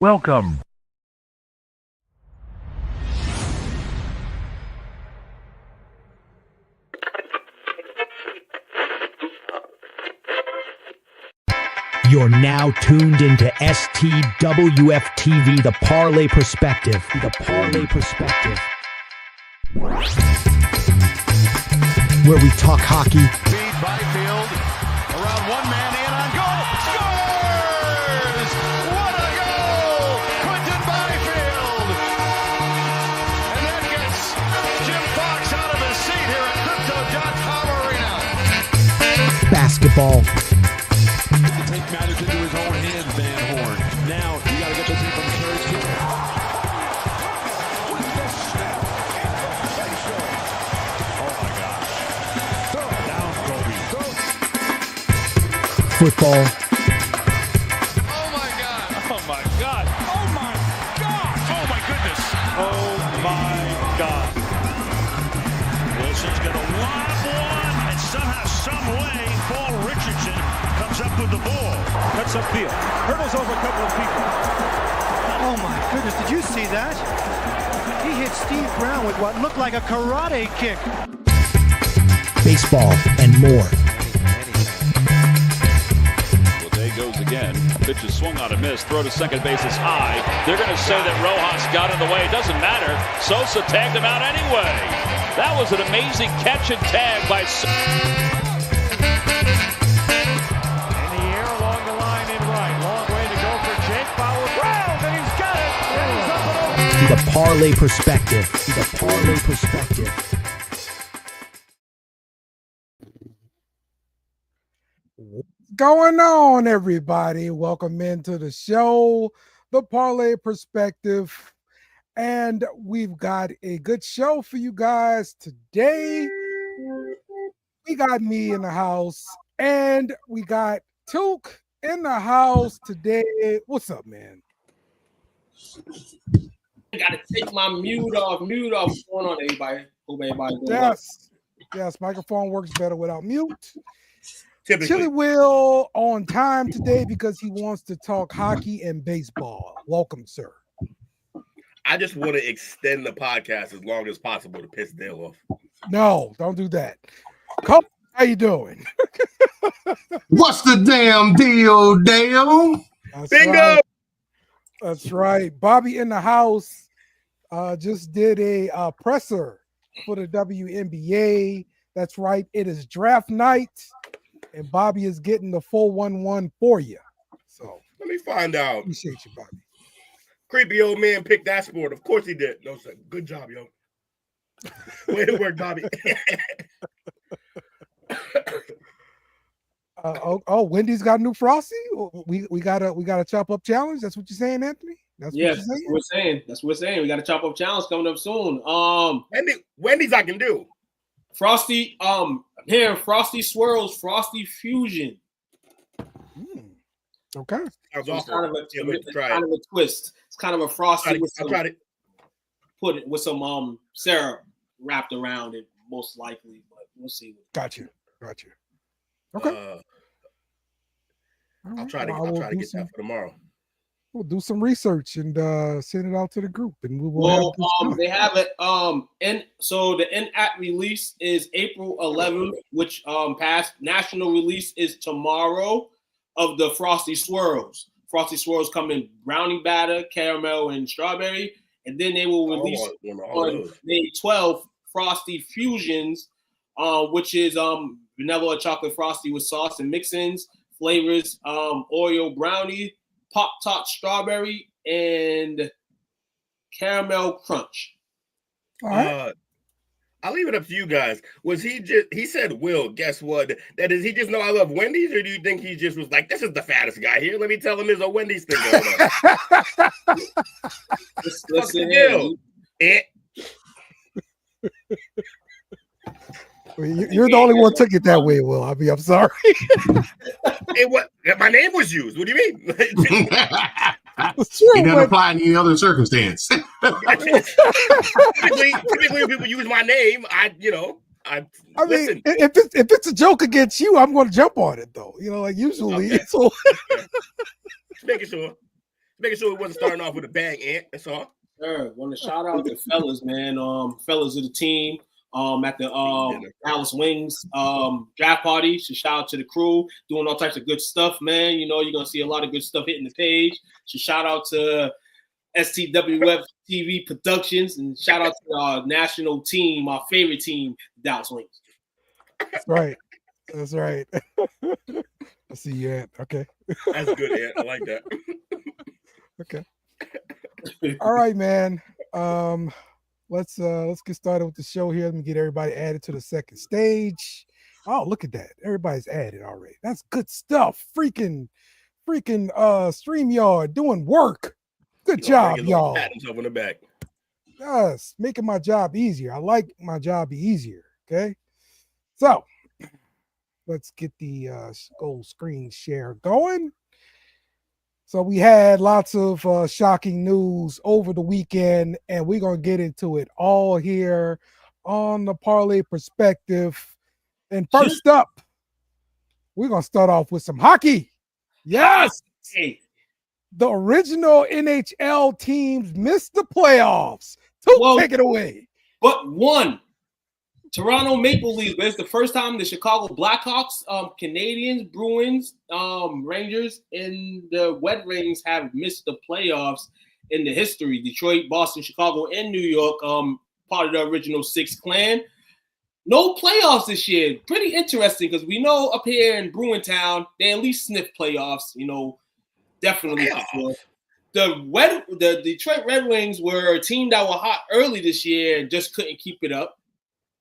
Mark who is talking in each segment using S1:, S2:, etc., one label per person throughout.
S1: Welcome.
S2: You're now tuned into STWF TV, the Parlay Perspective. The Parlay Perspective. Where we talk hockey.
S3: Feed Byfield around one man in on goal. Scores! What a goal! Quentin Byfield! And that gets Jim Fox out of his seat here at Crypto.com Arena.
S2: Basketball.
S4: To take matters into his own hands, Van Horn. Now, you got to get this in from Serge Hill. With the snap. Oh, my gosh. Down, Kobe.
S2: Football.
S3: Oh my God! Oh my God! Oh my God! Oh my goodness!
S4: Oh, my God.
S5: Wilson's going to lob one, and somehow, some way, Paul Richardson comes up with the ball.
S4: Cuts upfield. Hurdles over a couple of people.
S6: Oh my goodness, did you see that? He hit Steve Brown with what looked like a karate kick.
S2: Baseball and more.
S7: Well, there goes again. Pitch is swung on a miss. Throw to second base is high. They're going to say that Rojas got in the way. It doesn't matter. Sosa tagged him out anyway. That was an amazing catch and tag by Sosa.
S5: In the air along the line in right. Long way to go for Jake. Fouled round, and he's got it. And he's up and over.
S2: The Parlay Perspective. The Parlay Perspective.
S8: Going on, everybody? Welcome into the show, the Parlay Perspective, and we've got a good show for you guys today. We got me in the house, and we got Took in the house today. What's up, man?
S9: I gotta take my mute off. What's going on, everybody? Hope everybody doing well.
S8: Yes, microphone works better without mute.
S9: Typically.
S8: Chili Will on time today because he wants to talk hockey and baseball. Welcome, sir.
S10: I just want to extend the podcast as long as possible to piss Dale off.
S8: No, don't do that. Cole, how you doing?
S11: What's the damn deal, Dale?
S10: Bingo!
S8: Right. That's right. Bobby in the house just did a presser for the WNBA. That's right. It is draft night, and Bobby is getting the 411 for you. So
S10: let me find out.
S8: Appreciate you, Bobby.
S10: Creepy old man picked that sport. Of course he did. No, sir. Good job, yo. Way to work, Bobby.
S8: Wendy's got a new Frosty. We got a chop up challenge. That's what you're saying, Anthony?
S9: That's what we're saying. That's what we're saying. We got a chop up challenge coming up soon.
S10: Wendy's I can do.
S9: Frosty, here, Frosty Swirls, Frosty Fusion.
S8: Okay.
S9: It's kind of a twist. It's kind of a Frosty put it with some syrup wrapped around it, most likely, but we'll see.
S8: Got you. Okay.
S10: I'll try to get that for tomorrow.
S8: We'll do some research and send it out to the group, and we will.
S9: They have it. So the in-app release is April 11th, which past national release is tomorrow of the Frosty Swirls. Frosty Swirls come in brownie batter, caramel, and strawberry, and then they will release on May 12th Frosty Fusions, which is vanilla chocolate frosty with sauce and mix-ins, flavors, Oreo brownie, Pop-Tart strawberry, and caramel crunch.
S8: All right.
S10: I'll leave it up to you guys. Was he said, Will, guess what? That is, he just know I love Wendy's, or do you think he just was like, this is the fattest guy here? Let me tell him there's a Wendy's thing going on.
S9: Listen here.
S8: You're the only one took it that way, Will. I'm sorry.
S10: Hey, what? My name was used. What do you mean?
S11: It doesn't apply in any other circumstance.
S10: typically, when people use my name, I
S8: mean, if it's a joke against you, I'm going to jump on it, though. Like usually.
S10: Okay.
S8: So
S10: Just making sure. Making sure we wasn't starting off with a bang, Ant. That's all.
S9: Sure. Want to shout out the fellas, man. Fellas of the team. At the Dallas Wings draft party. So shout out to the crew doing all types of good stuff, man. You know, you're gonna see a lot of good stuff hitting the page. So shout out to STWF TV Productions and shout out to our national team, our favorite team, Dallas Wings.
S8: That's right. That's right. I see you, Ant. Okay.
S10: That's good, Ant. I like that.
S8: Okay. All right, man. Let's get started with the show here. Let me get everybody added to the second stage. Oh, look at that. Everybody's added already. That's good stuff. Freaking StreamYard doing work. Good job, y'all.
S10: Pat himself on the back.
S8: Yes, making my job easier. I like my job easier. Okay. So let's get the gold screen share going. So we had lots of shocking news over the weekend, and we're going to get into it all here on the Parlay Perspective. And first up, we're going to start off with some hockey. Yes!
S9: Hey.
S8: The original NHL teams missed the playoffs. Take it away.
S9: But one. Toronto Maple Leafs, but it's the first time the Chicago Blackhawks, Canadians, Bruins, Rangers, and the Red Wings have missed the playoffs in the history. Detroit, Boston, Chicago, and New York, part of the original Six Clan. No playoffs this year. Pretty interesting because we know up here in Bruintown, they at least sniff playoffs, you know, definitely. The Detroit Red Wings were a team that were hot early this year and just couldn't keep it up.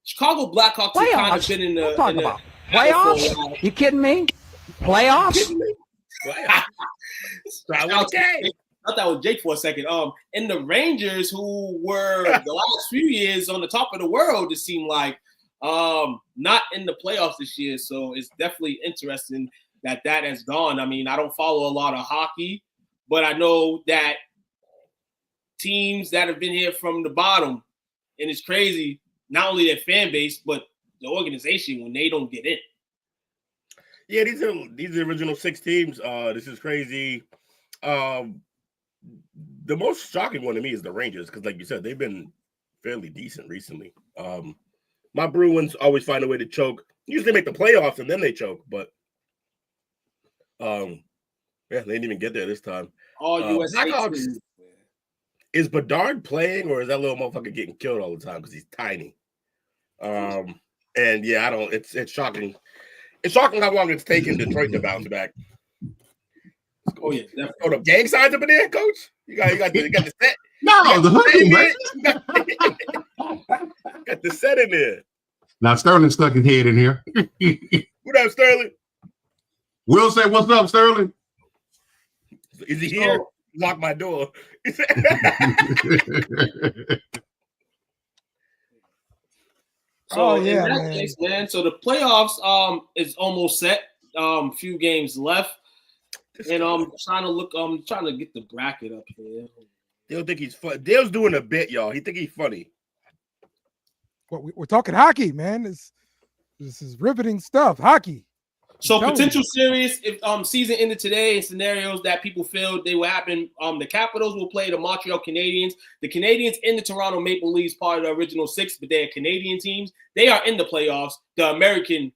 S9: Chicago Blackhawks have kind of been in the
S1: playoffs. You kidding me? Playoffs?
S9: I thought that was Jake for a second. And the Rangers, who were the last few years on the top of the world, it seemed like not in the playoffs this year. So it's definitely interesting that has gone. I mean, I don't follow a lot of hockey, but I know that teams that have been here from the bottom, and it's crazy. Not only their fan base, but the organization when they don't get in.
S10: Yeah, these are the original six teams. This is crazy. The most shocking one to me is the Rangers, because like you said, they've been fairly decent recently. My Bruins always find a way to choke. Usually make the playoffs and then they choke, but they didn't even get there this time.
S9: Blackhawks,
S10: is Bedard playing, or is that little motherfucker getting killed all the time because he's tiny? And yeah, it's shocking. It's shocking how long it's taken Detroit to bounce back.
S9: Oh yeah, definitely.
S10: Oh, the gang signs up in there, coach. You got the set.
S11: No, the hoodie, man.
S10: Got the set in there.
S11: Now Sterling stuck his head in here.
S10: What up, Sterling?
S11: Will say, "What's up, Sterling?"
S10: Is he here? Lock my door.
S9: In that case, man. So the playoffs is almost set. Few games left, and I'm trying to get the bracket up here.
S10: Dale think he's fun. Dale's doing a bit, y'all. He think he's funny.
S8: Well, we're talking hockey, man. This is riveting stuff. Hockey.
S9: So potential series if season ended today in scenarios that people feel they will happen. The Capitals will play the Montreal Canadiens. The Canadiens and the Toronto Maple Leafs, part of the original six, but they're Canadian teams. They are in the playoffs. The American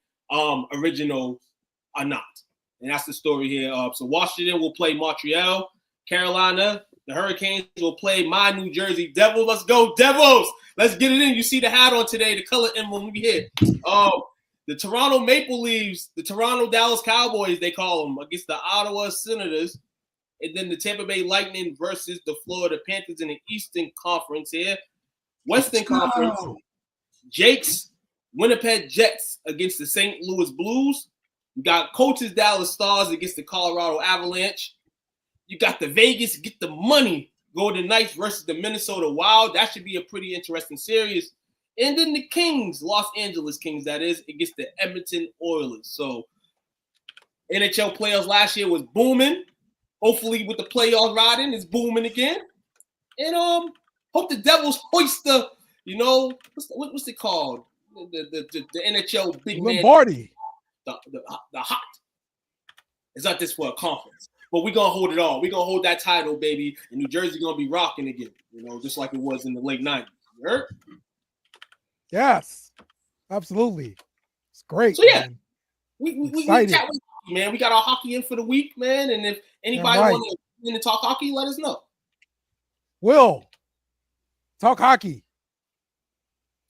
S9: original are not. And that's the story here. So Washington will play Montreal. Carolina, the Hurricanes will play my New Jersey Devils. Let's go, Devils. Let's get it in. You see the hat on today, the color emblem we hit. The Toronto Maple Leafs, the Toronto Dallas Cowboys, they call them, against the Ottawa Senators. And then the Tampa Bay Lightning versus the Florida Panthers in the Eastern Conference here. Western Conference, Jake's Winnipeg Jets against the St. Louis Blues. You got Coach's Dallas Stars against the Colorado Avalanche. You got the Vegas Get the Money Golden Knights versus the Minnesota Wild. That should be a pretty interesting series. And then the Kings, Los Angeles Kings, that is, against the Edmonton Oilers. So NHL playoffs last year was booming. Hopefully with the playoffs riding, it's booming again. And hope the Devils hoist the, what's it called? The NHL big man.
S8: Lombardi.
S9: The hot. It's not this for a conference. but we're gonna hold it all. We're gonna hold that title, baby. And New Jersey gonna be rocking again, just like it was in the late 90s. You heard?
S8: Yes, absolutely. It's great.
S9: So yeah,
S8: man.
S9: we chat with hockey, man. We got our hockey in for the week, man. And if anybody wants to talk hockey, let us know.
S8: Will, talk hockey.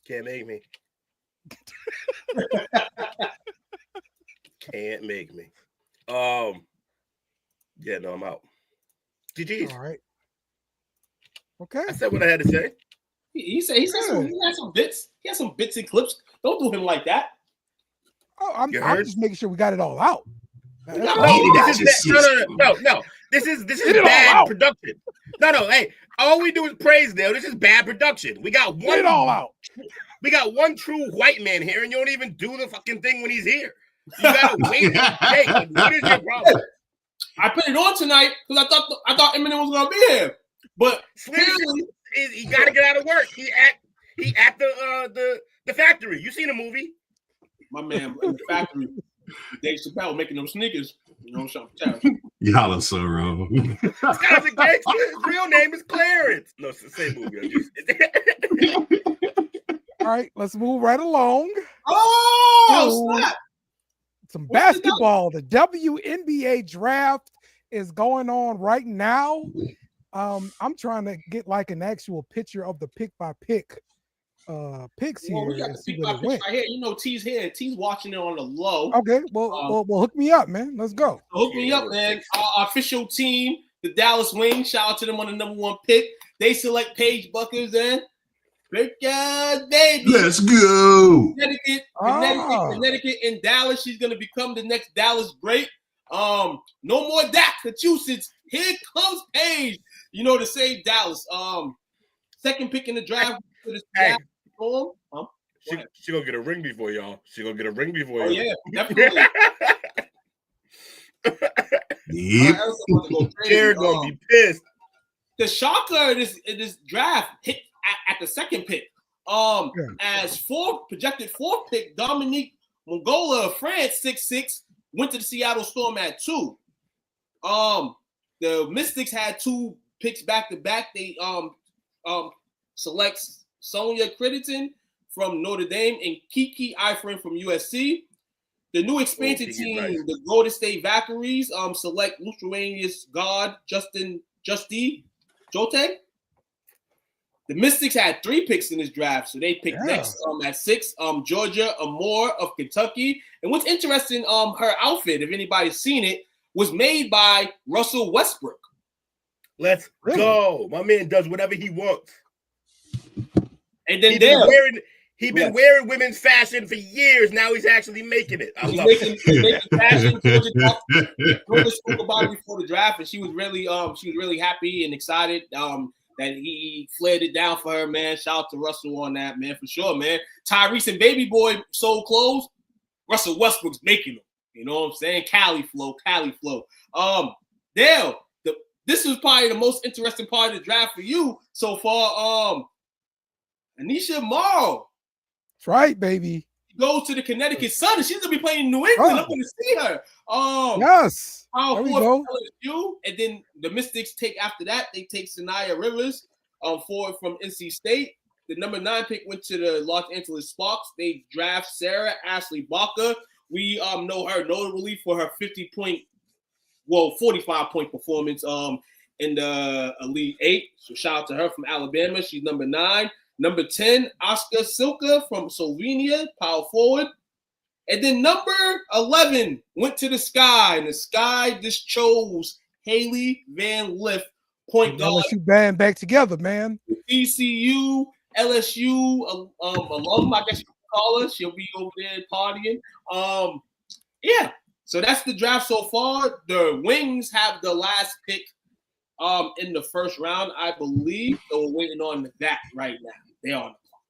S10: Can't make me. Can't make me. Yeah, no, I'm out. GG's.
S8: All right. Okay.
S10: I said what I had to say.
S9: He said he had some bits. He had some bits and clips. Don't do him like that.
S8: Oh, I'm just making sure we got it all out.
S10: No. This is bad production. No. Hey, all we do is praise now. This is bad production. We got one.
S8: Get it all out.
S10: We got one true white man here, and you don't even do the fucking thing when he's here. You gotta wait. Hey, what is your problem?
S9: I put it on tonight because I thought Eminem was gonna be here, but
S10: clearly he got to get out of work. He at the factory. You seen the movie?
S9: My man in the factory, Dave Chappelle making them sneakers. Something.
S11: Y'all are so wrong.
S10: This guy's a gangster. His real name is Clarence. No, it's the same movie.
S8: All right, let's move right along.
S9: Snap.
S8: Some basketball. The WNBA draft is going on right now. I'm trying to get like an actual picture of the pick by pick picks here.
S9: We got the pick by pick right here. T's here. T's watching it on the low.
S8: Okay, well, hook me up, man. Let's go.
S9: Hook me up, man. Our official team, the Dallas Wings. Shout out to them on the number 1 pick. They select Paige Buckers and baby.
S11: Let's go.
S9: Connecticut, and Dallas. She's gonna become the next Dallas great. No more Massachusetts. Here comes Paige. To save Dallas. Second pick in the draft.
S10: She gonna get a ring before y'all. She gonna get a ring before
S9: y'all.
S10: Yeah,
S9: definitely.
S11: Yep.
S10: Jared gonna be pissed.
S9: The shocker in this draft hit at the second pick. As projected 4th pick, Dominique Mongola of France, 6'6", went to the Seattle Storm at 2. The Mystics had 2 picks back to back. They select Sonia Crediton from Notre Dame and Kiki Eifrin from USC. The new expansion team, the Golden State Valkyries, select Lithuania's guard Justin Jote. The Mystics had 3 picks in this draft, so they picked next at 6. Georgia Amore of Kentucky. And what's interesting, her outfit, if anybody's seen it, was made by Russell Westbrook.
S10: Let's go. My man does whatever he wants.
S9: And then
S10: he's been wearing women's fashion for years. Now he's actually making it. I love it.
S9: He's making fashion. Georgia spoke about it before the draft, and she was really happy and excited that he flared it down for her, man. Shout out to Russell on that, man, for sure, man. Tyrese and Baby Boy sold clothes. Russell Westbrook's making them. You know what I'm saying? Cali flow. Dale, this was probably the most interesting part of the draft for you so far. Anisha Morrow.
S8: That's right, baby.
S9: Goes to the Connecticut Sun, and she's gonna be playing in New England. I'm gonna see her.
S8: Yes. There we go.
S9: LSU, and then the Mystics take after that. They take Sanaya Rivers, forward from NC State. The number 9 pick went to the Los Angeles Sparks. They draft Sarah Ashley Barker. We know her notably for her 45-point performance in the Elite 8. So shout out to her from Alabama. She's number 9. Number 10, Oscar Silka from Slovenia, power forward. And then number 11 went to the Sky, and the Sky just chose Haley Van Lith, point guard.
S8: LSU band back together, man.
S9: ECU, LSU alum, I guess you could call her. She'll be over there partying. Yeah. So that's the draft so far. The Wings have the last pick in the first round, I believe. So we're waiting on that right now. They're on the clock.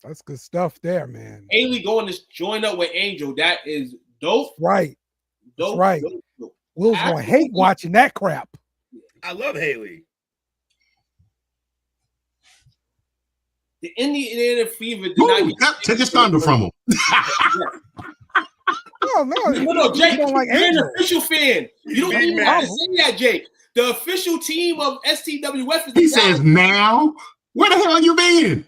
S8: That's good stuff there, man.
S9: Haley going to join up with Angel. That is dope.
S8: Right.
S9: Dope.
S8: That's right.
S9: Dope.
S8: Will's going to hate watching that crap.
S10: I love Haley.
S9: The Indiana Fever did not
S11: take his thunder from him.
S9: No, Jake,
S8: don't like
S9: you're an
S8: Angels.
S9: official fan. You don't even have to say that, Jake. The official team of STWF is the
S11: He says now. Where the hell you been?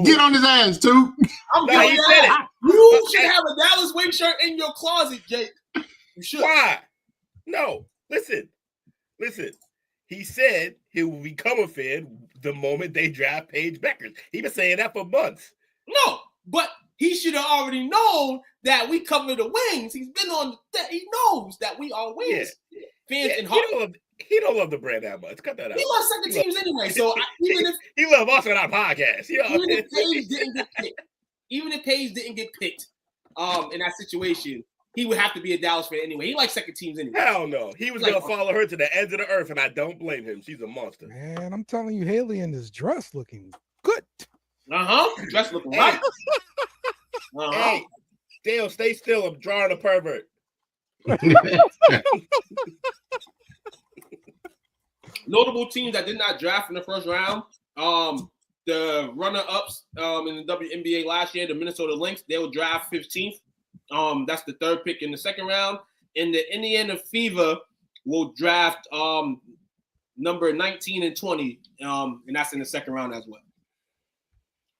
S11: Get on his ass, too.
S9: I'm
S10: No,
S9: telling
S10: he
S9: you
S10: said
S9: that. You should have a Dallas Wing shirt in your closet, Jake. You should.
S10: Why? No, listen. He said he will become a fan the moment they draft Paige Beckers. He been saying that for months.
S9: No, but he should have already known that we cover the wings. He's been on that. He knows that we are wings.
S10: Yeah.
S9: Fans and heart.
S10: He don't love the brand that much. Cut that out.
S9: He loves second teams anyway. So even if
S10: he love us on our podcast,
S9: even if Paige didn't get picked, in that situation, he would have to be a Dallas fan anyway. He likes second teams anyway.
S10: Hell no. He was gonna follow her to the ends of the earth, and I don't blame him. She's a monster.
S8: Man, I'm telling you, Haley in this dress looking good.
S9: Dress looking right.
S10: Hey, Dale, stay still. I'm drawing a pervert.
S9: Notable teams that did not draft in the first round. The runner-ups in the WNBA last year, the Minnesota Lynx, they will draft 15th. That's the third pick in the second round. And the Indiana Fever will draft number 19 and 20, and that's in the second round as well.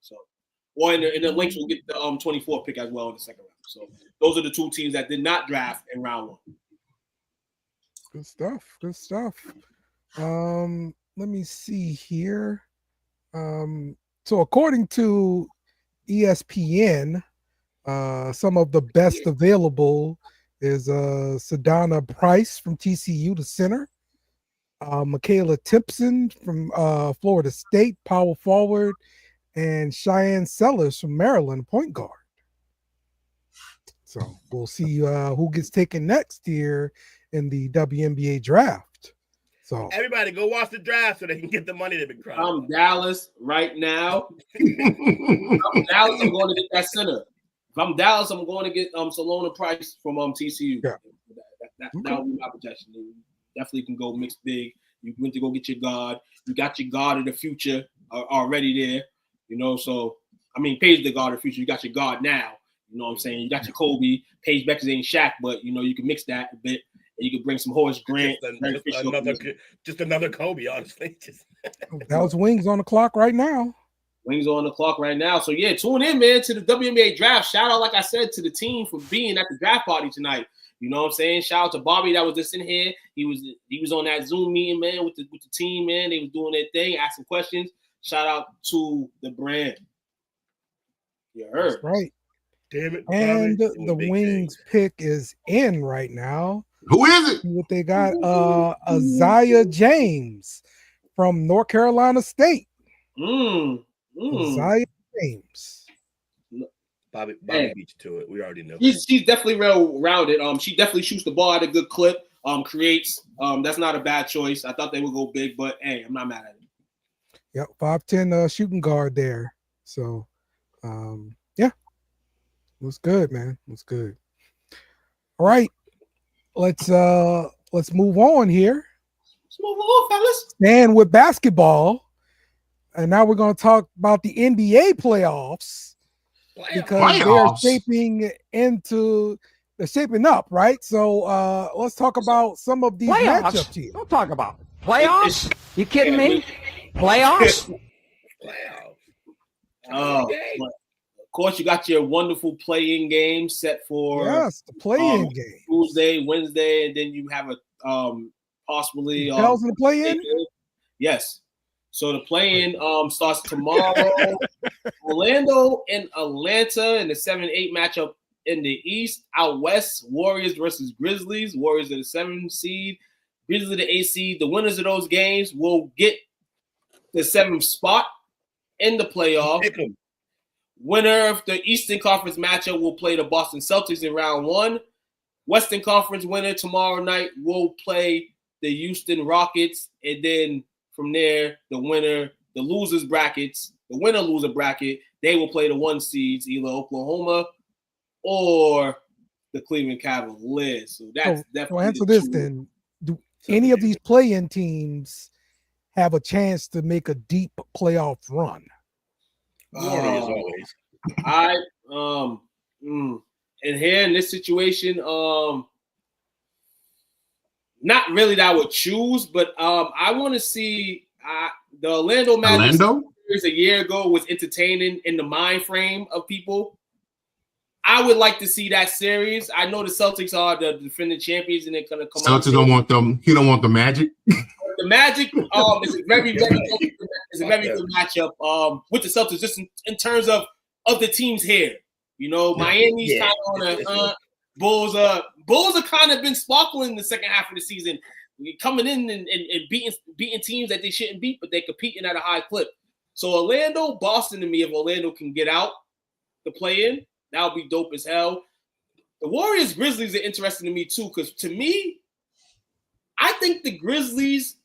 S9: So, and the Lynx will get the 24th pick as well in the second round. So those are the two teams that did not draft in round one.
S8: Good stuff. Let me see here. So according to ESPN, some of the best available is Sedana Price from TCU, the center, Michaela Timpson from Florida State, power forward, and Cheyenne Sellers from Maryland, point guard. So we'll see who gets taken next year in the WNBA draft. So
S10: everybody go watch the draft so they can get the money they've been crying.
S9: I'm Dallas right now. I'm Dallas. I'm going to get that center. If I'm Dallas, I'm going to get Salona Price from TCU.
S8: Yeah.
S9: That will be my protection. You definitely can go mix big. You went to go get your guard. You got your guard of the future already there. So I mean, Paige the guard of the future. You got your guard now. You know what I'm saying? You got your Kobe. Paige Beckers ain't Shaq, but you can mix that a bit. And you can bring some Horace Grant.
S10: Just another Kobe, honestly.
S8: That was wings on the clock right now.
S9: Wings on the clock right now. So yeah, tune in, man, to the WNBA draft. Shout out, like I said, to the team for being at the draft party tonight. You know what I'm saying? Shout out to Bobby that was just in here. He was on that Zoom meeting, man, with the team, man. They was doing their thing, asking questions. Shout out to the brand. You heard.
S8: That's right.
S10: Damn it.
S8: And the Wings pick is in right now.
S11: Who is it?
S8: What they got? Isaiah James from North Carolina State. Isaiah James.
S10: Bobby beat you to it. We already know.
S9: She's definitely well-rounded. She definitely shoots the ball at a good clip. Creates. That's not a bad choice. I thought they would go big, but hey, I'm not mad at it.
S8: Yep, 5'10" shooting guard there. So, yeah, looks good, man. Looks good. All right, let's move on here.
S9: Let's move on, fellas.
S8: And with basketball, and now we're going to talk about the NBA playoffs because they're shaping up, right? So let's talk about some of these matchups here.
S1: Don't talk about playoffs. You kidding me? Playoffs?
S9: Of course, you got your wonderful play-in game set for
S8: the play-in game
S9: Tuesday, Wednesday, and then you have a possibly
S8: Pels in the play-in.
S9: Yes. So the play-in starts tomorrow. Orlando and Atlanta in the 7-8 matchup in the East. Out West, Warriors versus Grizzlies. Warriors are the 7th seed. Grizzlies are the 8th seed. The winners of those games will get the 7th spot in the playoff. Winner of the Eastern Conference matchup will play the Boston Celtics in round 1. Western Conference winner tomorrow night will play the Houston Rockets, and then from there, the winner loser bracket, they will play the 1 seeds, either Oklahoma or the Cleveland Cavaliers. So that's definitely.
S8: So answer this then: do any of these play-in teams have a chance to make a deep playoff run?
S10: Warriors always.
S9: And here in this situation, not really that I would choose, but I want to see the Orlando Magic series a year ago was entertaining in the mind frame of people. I would like to see that series. I know the Celtics are the defending champions, and they're gonna come out.
S11: Celtics don't want them. He don't want the Magic.
S9: The Magic is a very good matchup with the Celtics, just in terms of the teams here. You know, Miami's kind of on a Bulls are kind of been sparkling in the second half of the season, coming in and beating teams that they shouldn't beat, but they're competing at a high clip. So Orlando, Boston, to me, if Orlando can get out the play-in, that would be dope as hell. The Warriors, Grizzlies are interesting to me too, because to me, I think the Grizzlies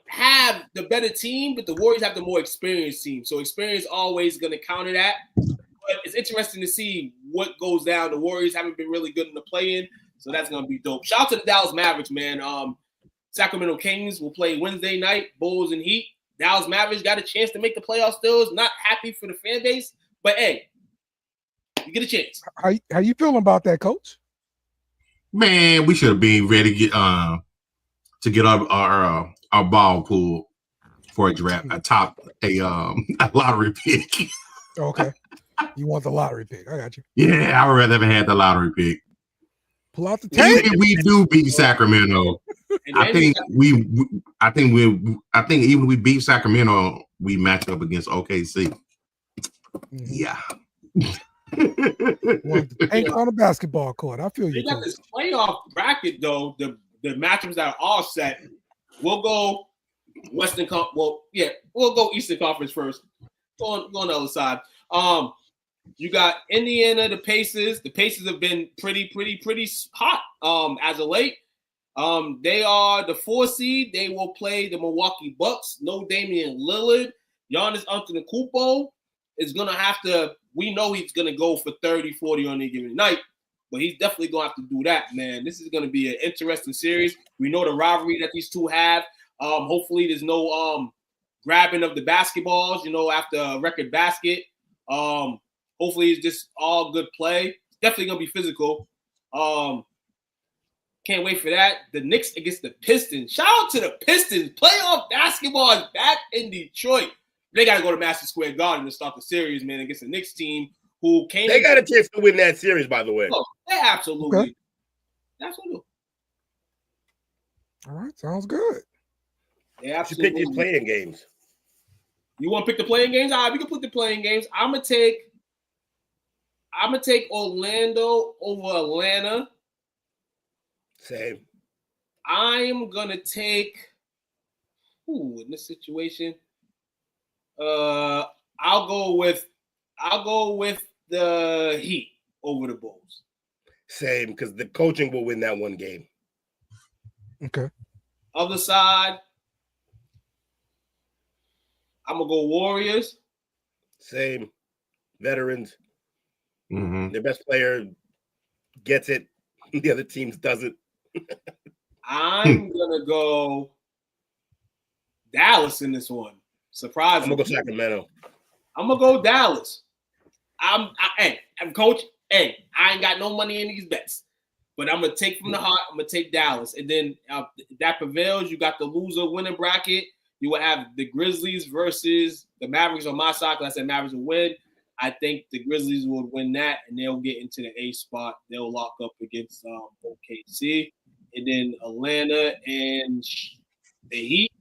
S9: have the better team, but the Warriors have the more experienced team. So experience always going to counter that. But it's interesting to see what goes down. The Warriors haven't been really good in the play-in, so that's going to be dope. Shout out to the Dallas Mavericks, man. Sacramento Kings will play Wednesday night, Bulls and Heat. Dallas Mavericks got a chance to make the playoffs still. Not happy for the fan base, but hey, you get a chance.
S8: How you feeling about that, Coach?
S11: Man, we should have been ready to get our ball pool for a draft, a lottery pick.
S8: Okay, you want the lottery pick? I got you.
S11: Yeah, I would rather have had the lottery pick.
S8: Pull out the tape.
S11: Even if we do beat Sacramento, I think even if we beat Sacramento, we match up against OKC. Mm-hmm. Yeah.
S8: Ain't on a basketball court. I feel you.
S9: They got this playoff bracket though. The matchups that are all set. We'll go Western we'll go Eastern Conference first. Go on the other side. You got Indiana, the Pacers. The Pacers have been pretty hot as of late. They are the 4 seed. They will play the Milwaukee Bucks. No Damian Lillard. Giannis Antetokounmpo is going to have to – we know he's going to go for 30, 40 on any given night, but he's definitely going to have to do that, man. This is going to be an interesting series. We know the rivalry that these two have. Hopefully there's no grabbing of the basketballs, after a record basket. Hopefully it's just all good play. It's definitely going to be physical. Can't wait for that. The Knicks against the Pistons. Shout out to the Pistons. Playoff basketball is back in Detroit. They got to go to Madison Square Garden to start the series, man, against the Knicks team who came.
S10: They got a chance to win that series, by the way.
S9: Oh, yeah, absolutely.
S8: Okay.
S9: Absolutely.
S8: All right, sounds good.
S9: Yeah, absolutely.
S10: You pick these playing games.
S9: You want to pick the playing games? All right, we can put the playing games. I'm gonna take Orlando over Atlanta.
S10: Same.
S9: I'm gonna take in this situation. I'll go with the Heat over the Bulls.
S10: Same, because the coaching will win that one game.
S8: Okay.
S9: Other side, I'm gonna go Warriors.
S10: Same. Veterans.
S11: Mm-hmm.
S10: Their best player gets it. The other teams doesn't.
S9: I'm gonna go Dallas in this one. Surprise!
S10: I'm gonna go Sacramento.
S9: I'm gonna go Dallas. I'm coach. Hey, I ain't got no money in these bets, but I'm gonna take from the heart. I'm gonna take Dallas, and then if that prevails, you got the loser winning bracket. You will have the Grizzlies versus the Mavericks on my side. Because I said Mavericks will win. I think the Grizzlies will win that, and they'll get into the A spot. They'll lock up against OKC, and then Atlanta and the Heat.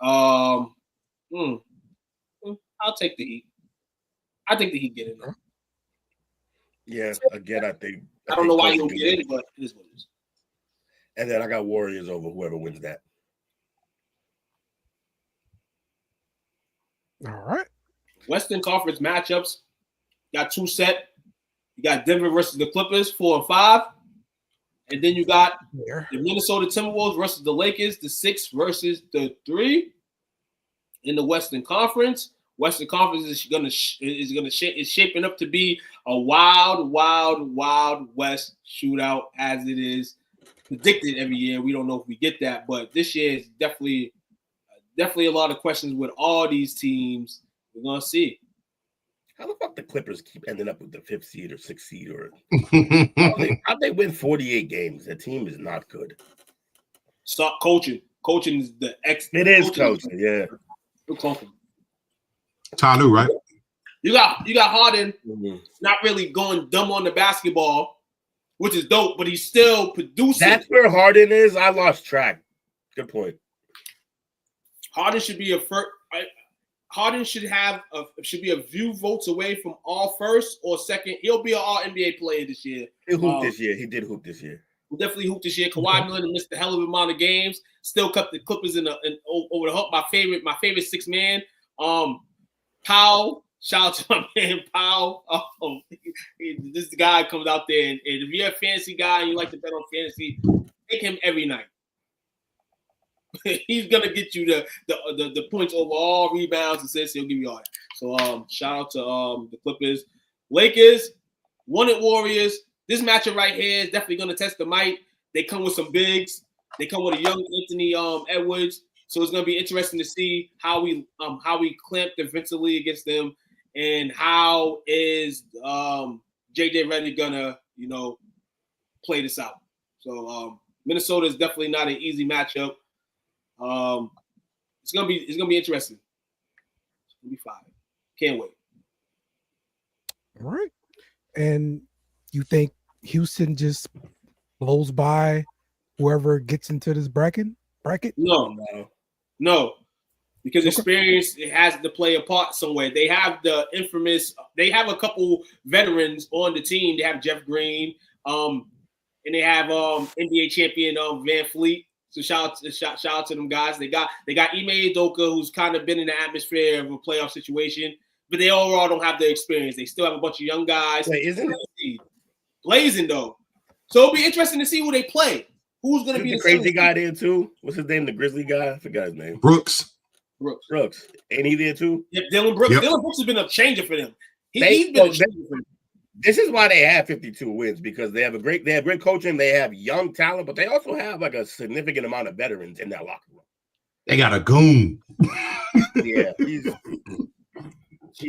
S9: I'll take the Heat. I think the Heat get in there.
S10: Yeah, again,
S9: I don't know why you don't get in, but it is what it is.
S10: And then I got Warriors over whoever wins that.
S8: All right.
S9: Western Conference matchups. Got 2 set. You got Denver versus the Clippers, 4 and 5. And then you got the Minnesota Timberwolves versus the Lakers, the 6 versus the 3 in the Western Conference. Western Conference is shaping up to be a wild West shootout as it is predicted every year. We don't know if we get that, but this year is definitely a lot of questions with all these teams. We're gonna see.
S10: How the fuck the Clippers keep ending up with the 5th seed or 6th seed? Or how they win 48 games? The team is not good.
S9: Stop coaching. Coaching is the X.
S10: It is coaching, yeah.
S9: Good coaching.
S11: Tanu, right?
S9: You got Harden not really going dumb on the basketball, which is dope, but he's still producing.
S10: That's where Harden is. I lost track. Good point.
S9: Harden should be Harden should be a few votes away from all first or second. He'll be an all NBA player this year.
S10: He hooped this year. He did hoop this year.
S9: He definitely hooped this year. Kawhi Leonard missed a hell of an amount of games. Still kept the Clippers over the hook. My favorite 6 man. Powell. Shout out to my man Powell. This guy comes out there, and if you're a fantasy guy and you like to bet on fantasy, take him every night. He's gonna get you the points over all rebounds, assists. He'll give you all that. So shout out to the Clippers. Lakers won at Warriors. This matchup right here is definitely gonna test the might. They come with some bigs. They come with a young Anthony Edwards. So it's gonna be interesting to see how we clamp defensively against them, and how is JJ Redick gonna play this out. So Minnesota is definitely not an easy matchup. It's gonna be interesting. It's gonna be fine. Can't wait.
S8: All right. And you think Houston just blows by whoever gets into this bracket?
S9: No. Because experience it has to play a part somewhere. They have they have a couple veterans on the team. They have Jeff Green, and they have NBA champion Van Fleet. So shout out to them guys. They got Ime Udoka, who's kind of been in the atmosphere of a playoff situation, but they overall don't have the experience. They still have a bunch of young guys.
S10: Wait, isn't it
S9: blazing though? So it'll be interesting to see who they play. Who's going to be
S10: the crazy guy there too? What's his name? The Grizzly guy? I forgot his name.
S11: Brooks.
S10: Ain't he there too?
S9: Yep, Dylan Brooks.
S11: Yep.
S9: Dylan Brooks has been a changer for them. He's been a changer for them.
S10: This is why they have 52 wins, because they have great coaching, they have young talent, but they also have like a significant amount of veterans in that locker room.
S11: They got a goon.
S10: Yeah, he's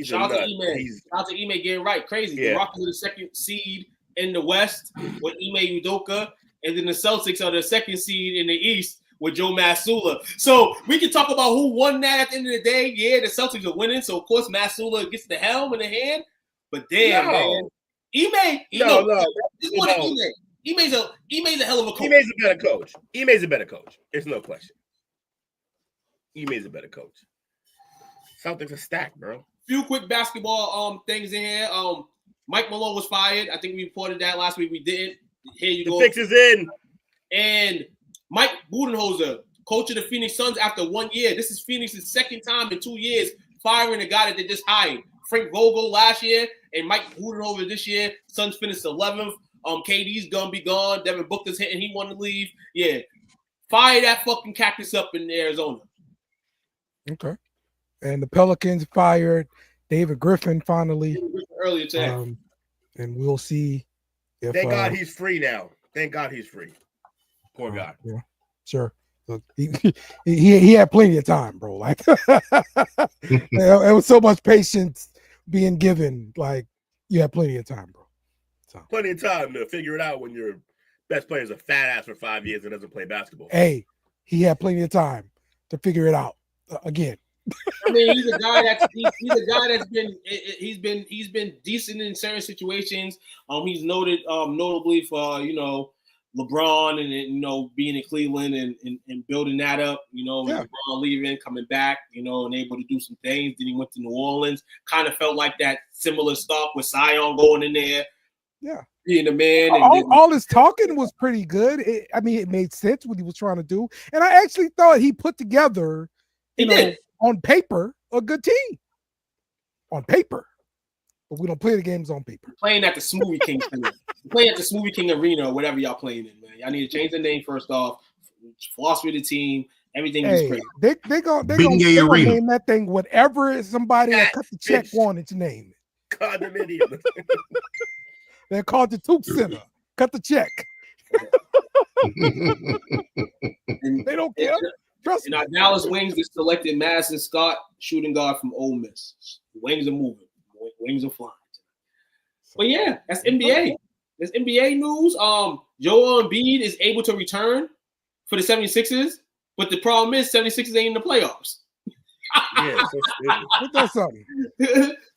S9: shout out to Ime. Shout out to Ime getting right. Crazy.
S10: Yeah.
S9: The Rockets are the second seed in the West with Ime Udoka, and then the Celtics are the second seed in the East with Joe Mazzulla. So we can talk about who won that at the end of the day. Yeah, the Celtics are winning, so of course Mazzulla gets the helm in the hand. But damn, man. Ime, Ime's a hell of a coach.
S10: Ime's a better coach. Ime's a better coach. It's no question. Ime's a better coach. Celtics are stacked, bro.
S9: Few quick basketball things in here. Mike Malone was fired. I think we reported that last week. We didn't. Here you go.
S10: The fix is in.
S9: And Mike Budenholzer, coach of the Phoenix Suns after 1 year. This is Phoenix's second time in 2 years firing a guy that they just hired. Frank Vogel last year and Mike Budenholzer this year. Suns finished 11th. KD's gonna be gone. Devin Booker's hitting. He wanted to leave. Yeah. Fire that fucking cactus up in Arizona.
S8: Okay. And the Pelicans fired David Griffin finally.
S9: Earlier today.
S8: And we'll see if
S10: thank God he's free now. Thank God he's free. Poor guy.
S8: Yeah, sure. Look, he had plenty of time, bro. Like it was so much patience being given. Like you had plenty of time, bro. So.
S10: Plenty of time to figure it out when your best player is a fat ass for 5 years and doesn't play basketball.
S8: Hey, he had plenty of time to figure it out again.
S9: I mean, he's a guy that's been decent in certain situations. He's notably for LeBron and being in Cleveland and building that up. LeBron leaving, coming back, and able to do some things. Then he went to New Orleans. Kind of felt like that similar stuff with Zion going in there.
S8: Yeah,
S9: being the man.
S8: All his talking was pretty good. It made sense what he was trying to do, and I actually thought he put together, on paper, a good team. On paper, but we don't play the games on paper.
S9: Playing at the Smoothie King, playing at the Smoothie King Arena or whatever y'all playing in, man. Y'all need to change the name first off. Philosophy of the team, everything is crazy.
S8: They gonna name that thing whatever somebody that cut the check wanted to name it.
S10: Condominium.
S8: They're called the Toop Center. Cut the check. They don't care. Trust me.
S9: Our Dallas Wings just selected Madison Scott, shooting guard from Ole Miss. The Wings are moving. Wings are flying. But yeah, that's NBA. There's NBA news. Joel Embiid is able to return for the 76ers, but the problem is 76ers ain't in the playoffs.
S10: Yeah, so stupid.
S8: What that's something?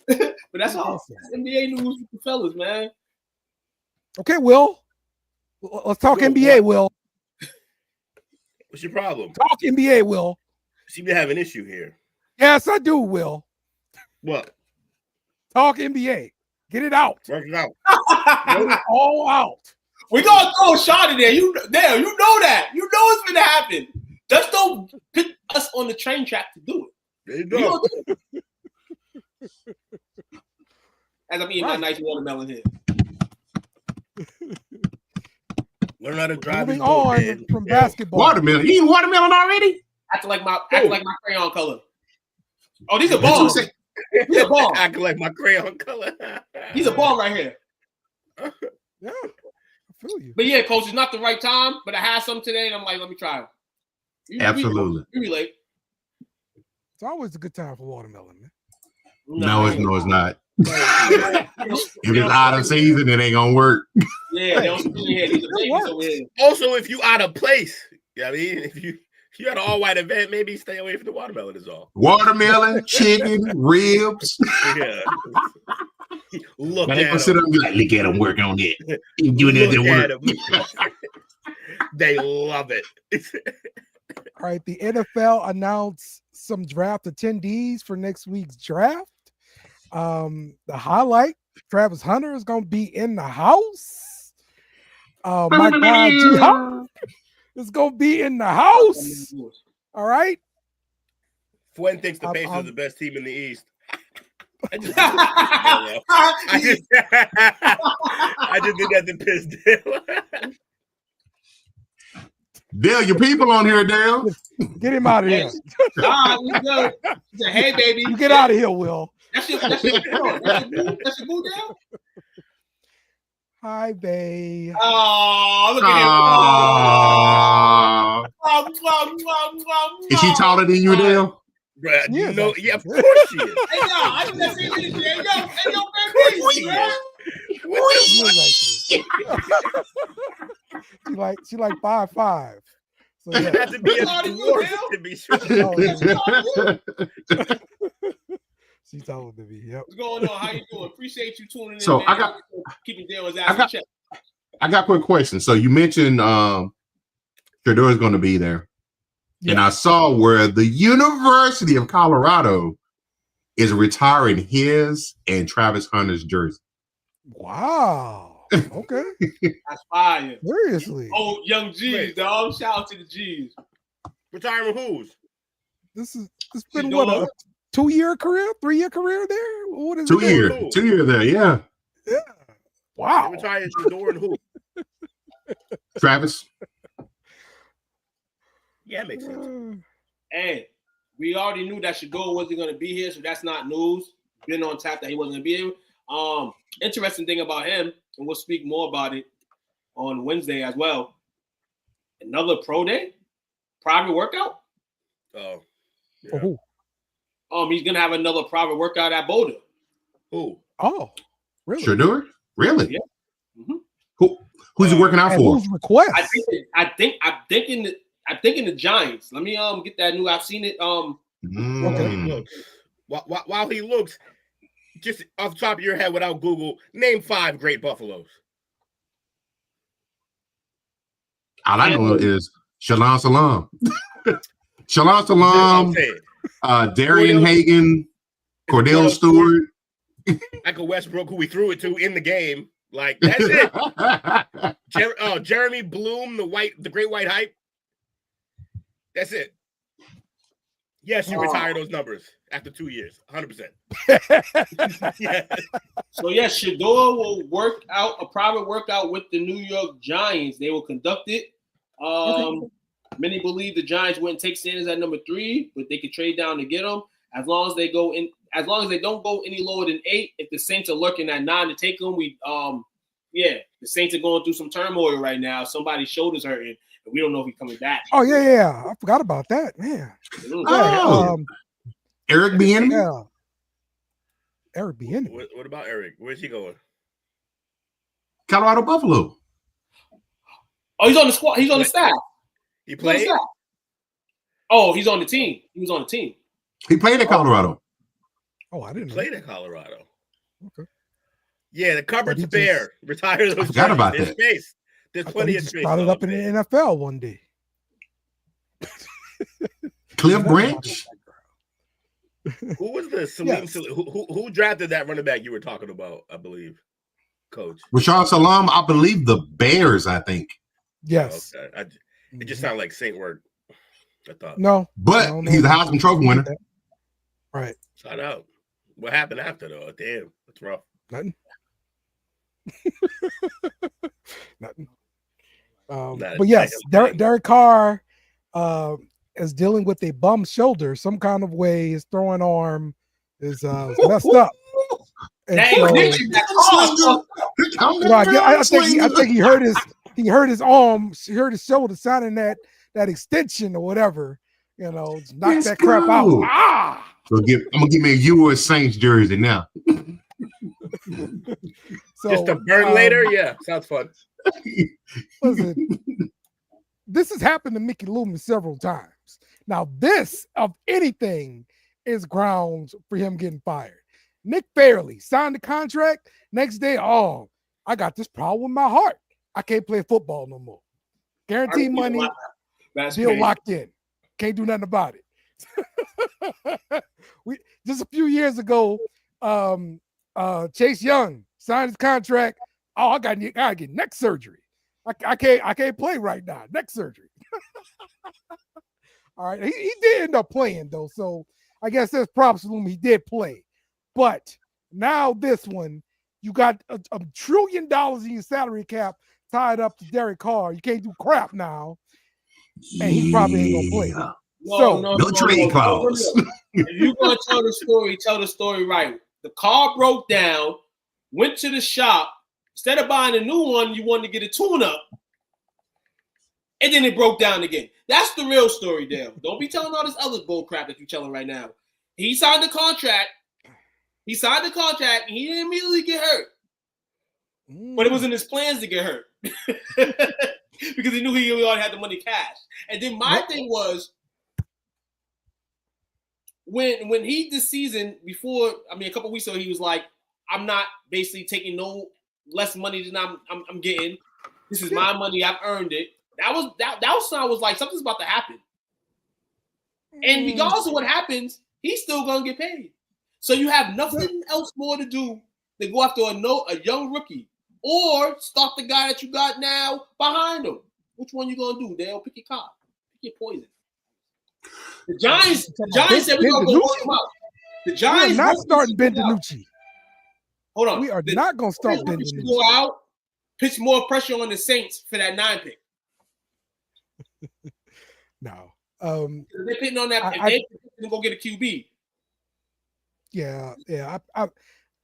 S9: But that's all. That's NBA news with the fellas, man.
S8: Okay, Will. Let's talk NBA, Will.
S10: What's your problem?
S8: Talk NBA, Will.
S10: Seem to have an issue here.
S8: Yes, I do, Will.
S10: What?
S8: Talk NBA. Get it out.
S10: Work it out.
S8: Get it all out.
S9: We're gonna throw a shot in there. You know that. You know it's gonna happen. Just don't put us on the train track to do it.
S10: There you go.
S9: As I'm eating my nice watermelon here.
S10: Learn how to drive.
S8: Moving on from basketball.
S11: Watermelon. You eating watermelon already?
S9: Acting like my crayon color. Oh, these are balls. He's a ball.
S10: Acting like my crayon color.
S9: He's a ball right here.
S8: Yeah, I feel you.
S9: But yeah, coach, it's not the right time. But I had some today, and I'm like, let me try it.
S11: Absolutely.
S9: You relate.
S8: It's always a good time for watermelon, man.
S11: No, it's not. If it's out of season, it ain't gonna work.
S9: Yeah, they don't see here. These are babies over here.
S10: Also, if you out of place, I mean, if you at an all-white event, maybe stay away from the watermelon is all.
S11: Watermelon, chicken, ribs.
S10: Yeah. Look
S11: Man,
S10: at
S11: they gonna sit up and be like, look at them working on it. Doing that work.
S10: They love it.
S8: All right, the NFL announced some draft attendees for next week's draft. The highlight, Travis Hunter is going to be in the house. My guy G-Hop is going to be in the house. All right.
S10: Fuen thinks the Pacers are the best team in the East. I just did that to piss Dale.
S11: Dale, your people on here, Dale.
S8: Get him out of here.
S9: We good. He said, hey, baby.
S8: You get out of here, Will.
S9: That's your boo down?
S8: Hi, babe.
S9: Oh, look at him.
S11: Is she taller than you, Dale?
S10: Bruh,
S8: Yeah,
S10: no, yeah, of course she is.
S9: Hey, yo, I didn't see this shit. Hey, yo, baby.
S8: She like 5'5". So
S10: You
S8: yeah.
S10: have to be a dwarf to be sure.
S8: She's taller than me. Yep.
S9: What's going on? How you doing? Appreciate you tuning in.
S11: So
S9: man.
S11: I got
S9: keeping Dale's ass in check.
S11: I got a quick question. So you mentioned Shedeur is going to be there. Yeah. And I saw where the University of Colorado is retiring his and Travis Hunter's jersey.
S8: Wow. Okay.
S9: That's fire.
S8: Seriously.
S9: Oh, young G's, dog. Shout out to the G's.
S10: Retiring who's?
S8: It's been what, a 2-year career, 3-year career there? What is
S11: 2
S8: it?
S11: year, 2 year there, yeah.
S8: Yeah. Wow.
S10: Retiring Shedeur and who?
S11: Travis.
S10: Yeah, it makes sense.
S9: Hey, we already knew that Shedeur wasn't going to be here, so that's not news. Been on tap that he wasn't going to be here. Interesting thing about him, and we'll speak more about it on Wednesday as well. Another pro day, private workout.
S10: Oh,
S8: yeah. Who?
S9: He's gonna have another private workout at Boulder.
S10: Who?
S8: Oh, really?
S11: Shedeur? Really?
S9: Yeah. Mm-hmm.
S11: Who's he working out for?
S8: Whose request?
S9: I'm thinking the Giants. Let me get that new. I've seen it.
S10: Okay. While he looks, just off the top of your head without Google, name 5 great Buffaloes.
S11: All I know is Shalom Salam. Shalom Salam, Darian Hagan, Cordell Stewart.
S10: Michael Westbrook, who we threw it to in the game. Like, that's it. Jeremy Bloom, the great white hype. That's it. Yes, you retire those numbers after 2 years, 100%. Yeah.
S9: So yes, Shedeur will work out a private workout with the New York Giants. They will conduct it. Many believe the Giants wouldn't take Sanders at number 3, but they could trade down to get him. As long as they don't go any lower than 8. If the Saints are lurking at 9 to take him, the Saints are going through some turmoil right now. Somebody's shoulder's hurting. We don't know if he's coming back.
S8: Oh, yeah. I forgot about that, man.
S11: Eric Bieniemy?
S8: Yeah. Eric Bieniemy.
S10: What about Eric? Where's he going?
S11: Colorado Buffalo.
S9: Oh, he's on the squad. He's on the staff.
S10: He played?
S9: Oh, he's on the team. He was on the team.
S11: He played in Colorado.
S8: Oh, I didn't know.
S10: Played in Colorado.
S8: Okay.
S10: Yeah, the cupboard's bare. Retire those.
S11: I forgot about
S10: There's
S11: that.
S10: space. There's plenty of space.
S8: Brought it up in the NFL one day.
S11: Cliff Branch.
S10: Who was the Salim? Who drafted that running back you were talking about? I believe, Coach
S11: Rashad Salam. I believe the Bears. I think.
S8: Yes.
S10: Okay. It just sounded like Saint word. I thought.
S8: No,
S11: but he's a Heisman Trophy winner.
S8: Right.
S10: Shout out. What happened after though? Damn, that's rough.
S8: Nothing. Nothing.
S10: Not
S8: But yes, Derek Carr is dealing with a bum shoulder some kind of way. His throwing arm is messed up. And so, I think he hurt his arm, he hurt his shoulder, signing that extension or whatever. You know, knock that crap out. Ah!
S11: So I'm gonna give me a U.S. Saints jersey now.
S8: So,
S10: just to burn later, yeah, sounds fun.
S8: Listen, this has happened to Mickey Loomis several times. Now, this of anything is grounds for him getting fired. Nick Fairley signed the contract. Next day, I got this problem with my heart. I can't play football no more. Guaranteed money, deal locked in. Can't do nothing about it. Just a few years ago, Chase Young signed his contract. I gotta get neck surgery. I can't play right now. Neck surgery. All right, he did end up playing though, so I guess there's props to him. He did play, but now this one, you got a $1 trillion in your salary cap tied up to Derek Carr. You can't do crap now, and he probably ain't gonna play.
S11: No trade clause.
S9: If you're gonna tell the story right. The car broke down, went to the shop. Instead of buying a new one, you wanted to get a tune-up, and then it broke down again. That's the real story, Dale. Don't be telling all this other bull crap that you're telling right now. He signed the contract. And he didn't immediately get hurt. But it was in his plans to get hurt. Because he knew he already had the money cash. And then my thing was, when he this season before, a couple weeks ago, he was like, I'm not basically taking no less money than I'm getting. This is my money. I've earned it. That was like something's about to happen. And regardless of what happens, he's still gonna get paid. So you have nothing else more to do than go after a young rookie or start the guy that you got now behind him. Which one you gonna do, Dale? Pick your cop. Pick your poison. The Giants said we're gonna go work him out. The Giants
S8: are not starting Ben DiNucci.
S9: Hold on.
S8: We are not going to start Ben DiNucci.
S9: Go out, pitch more pressure on the Saints for that 9 pick.
S8: No.
S9: They're pitting on that. If they go get a QB.
S8: Yeah.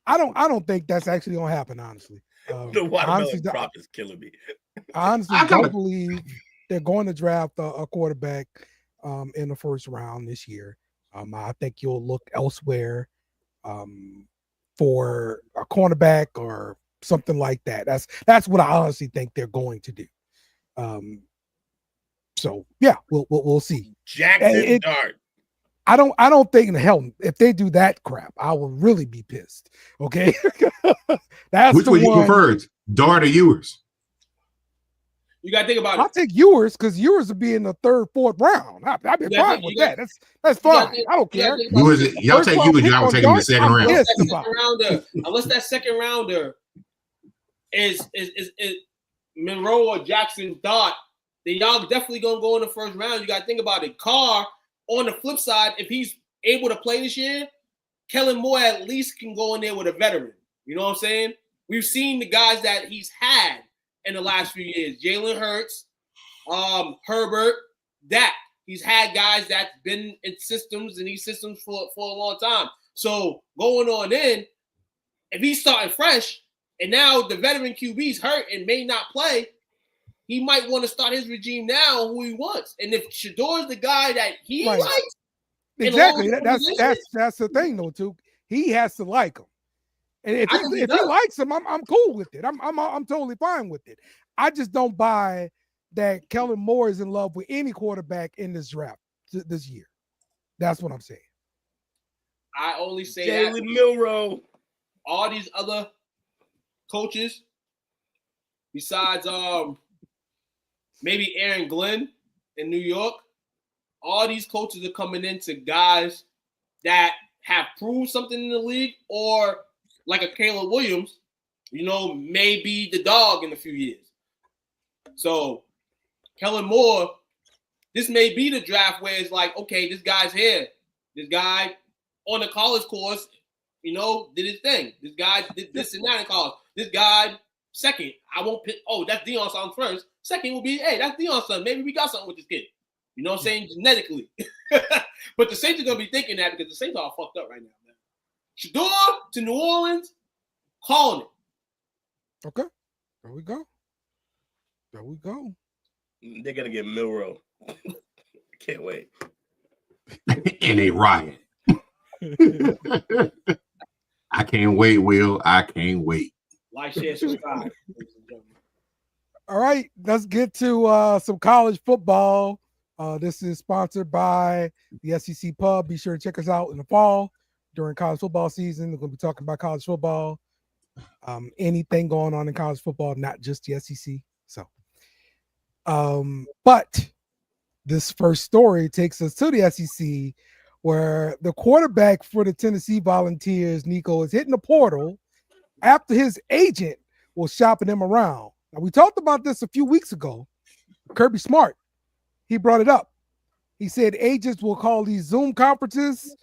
S8: I don't think that's actually going to happen, honestly.
S10: The watermelon crop is killing me.
S8: I honestly don't believe they're going to draft a quarterback in the first round this year. I think you'll look elsewhere for a cornerback or something like that. That's what I honestly think they're going to do. So yeah, we'll see.
S10: Jackson Dart.
S8: I don't think in hell if they do that crap, I will really be pissed. Okay, that's
S11: which one you preferred, Dart or Ewers?
S9: You got to think about it.
S8: I'll take Ewers because Ewers will be in the 3rd, 4th round. I've been fine with that. That's fine. I don't care.
S11: Y'all take Ewers, y'all take him in the 2nd
S9: round. Unless that second rounder is Monroe or Jackson Dart, then y'all definitely gonna go in the 1st round. You got to think about it. Carr, on the flip side, if he's able to play this year, Kellen Moore at least can go in there with a veteran. You know what I'm saying? We've seen the guys that he's had in the last few years. Jalen Hurts, Herbert, Dak. He's had guys that's been in systems and these systems for a long time. So going on in, if he's starting fresh and now the veteran QB's hurt and may not play, he might want to start his regime now who he wants. And if Shador's the guy that he likes.
S8: Exactly. That's the thing though, too. He has to like him. And if he likes him, I'm cool with it. I'm totally fine with it. I just don't buy that Kellen Moore is in love with any quarterback in this draft this year. That's what I'm saying.
S9: I only say
S10: Jalen Milroe.
S9: All these other coaches, besides maybe Aaron Glenn in New York, all these coaches are coming into guys that have proved something in the league, or like a Caleb Williams, may be the dog in a few years. So Kellen Moore, this may be the draft where it's like, okay, this guy's here. This guy on the college course, did his thing. This guy did this and that in college. This guy, second, I won't pick, that's Deion's son first. Second will be, hey, that's Deion's son. Maybe we got something with this kid. You know what I'm saying? Genetically. But the Saints are going to be thinking that because the Saints are all fucked up right now, man. Shador to New Orleans, calling it.
S8: Okay. There we go.
S10: They're going to get Milroe. Can't wait.
S11: In a riot. I can't wait, Will. I can't wait.
S9: Like, share, subscribe.
S8: All right, let's get to some college football. This is sponsored by the SEC Pub. Be sure to check us out in the fall during college football season. We're going to be talking about college football, anything going on in college football, not just the SEC. So, but this first story takes us to the SEC, where the quarterback for the Tennessee Volunteers, Nico, is hitting the portal after his agent was shopping him around. Now, we talked about this a few weeks ago. Kirby Smart, he brought it up. He said agents will call these Zoom conferences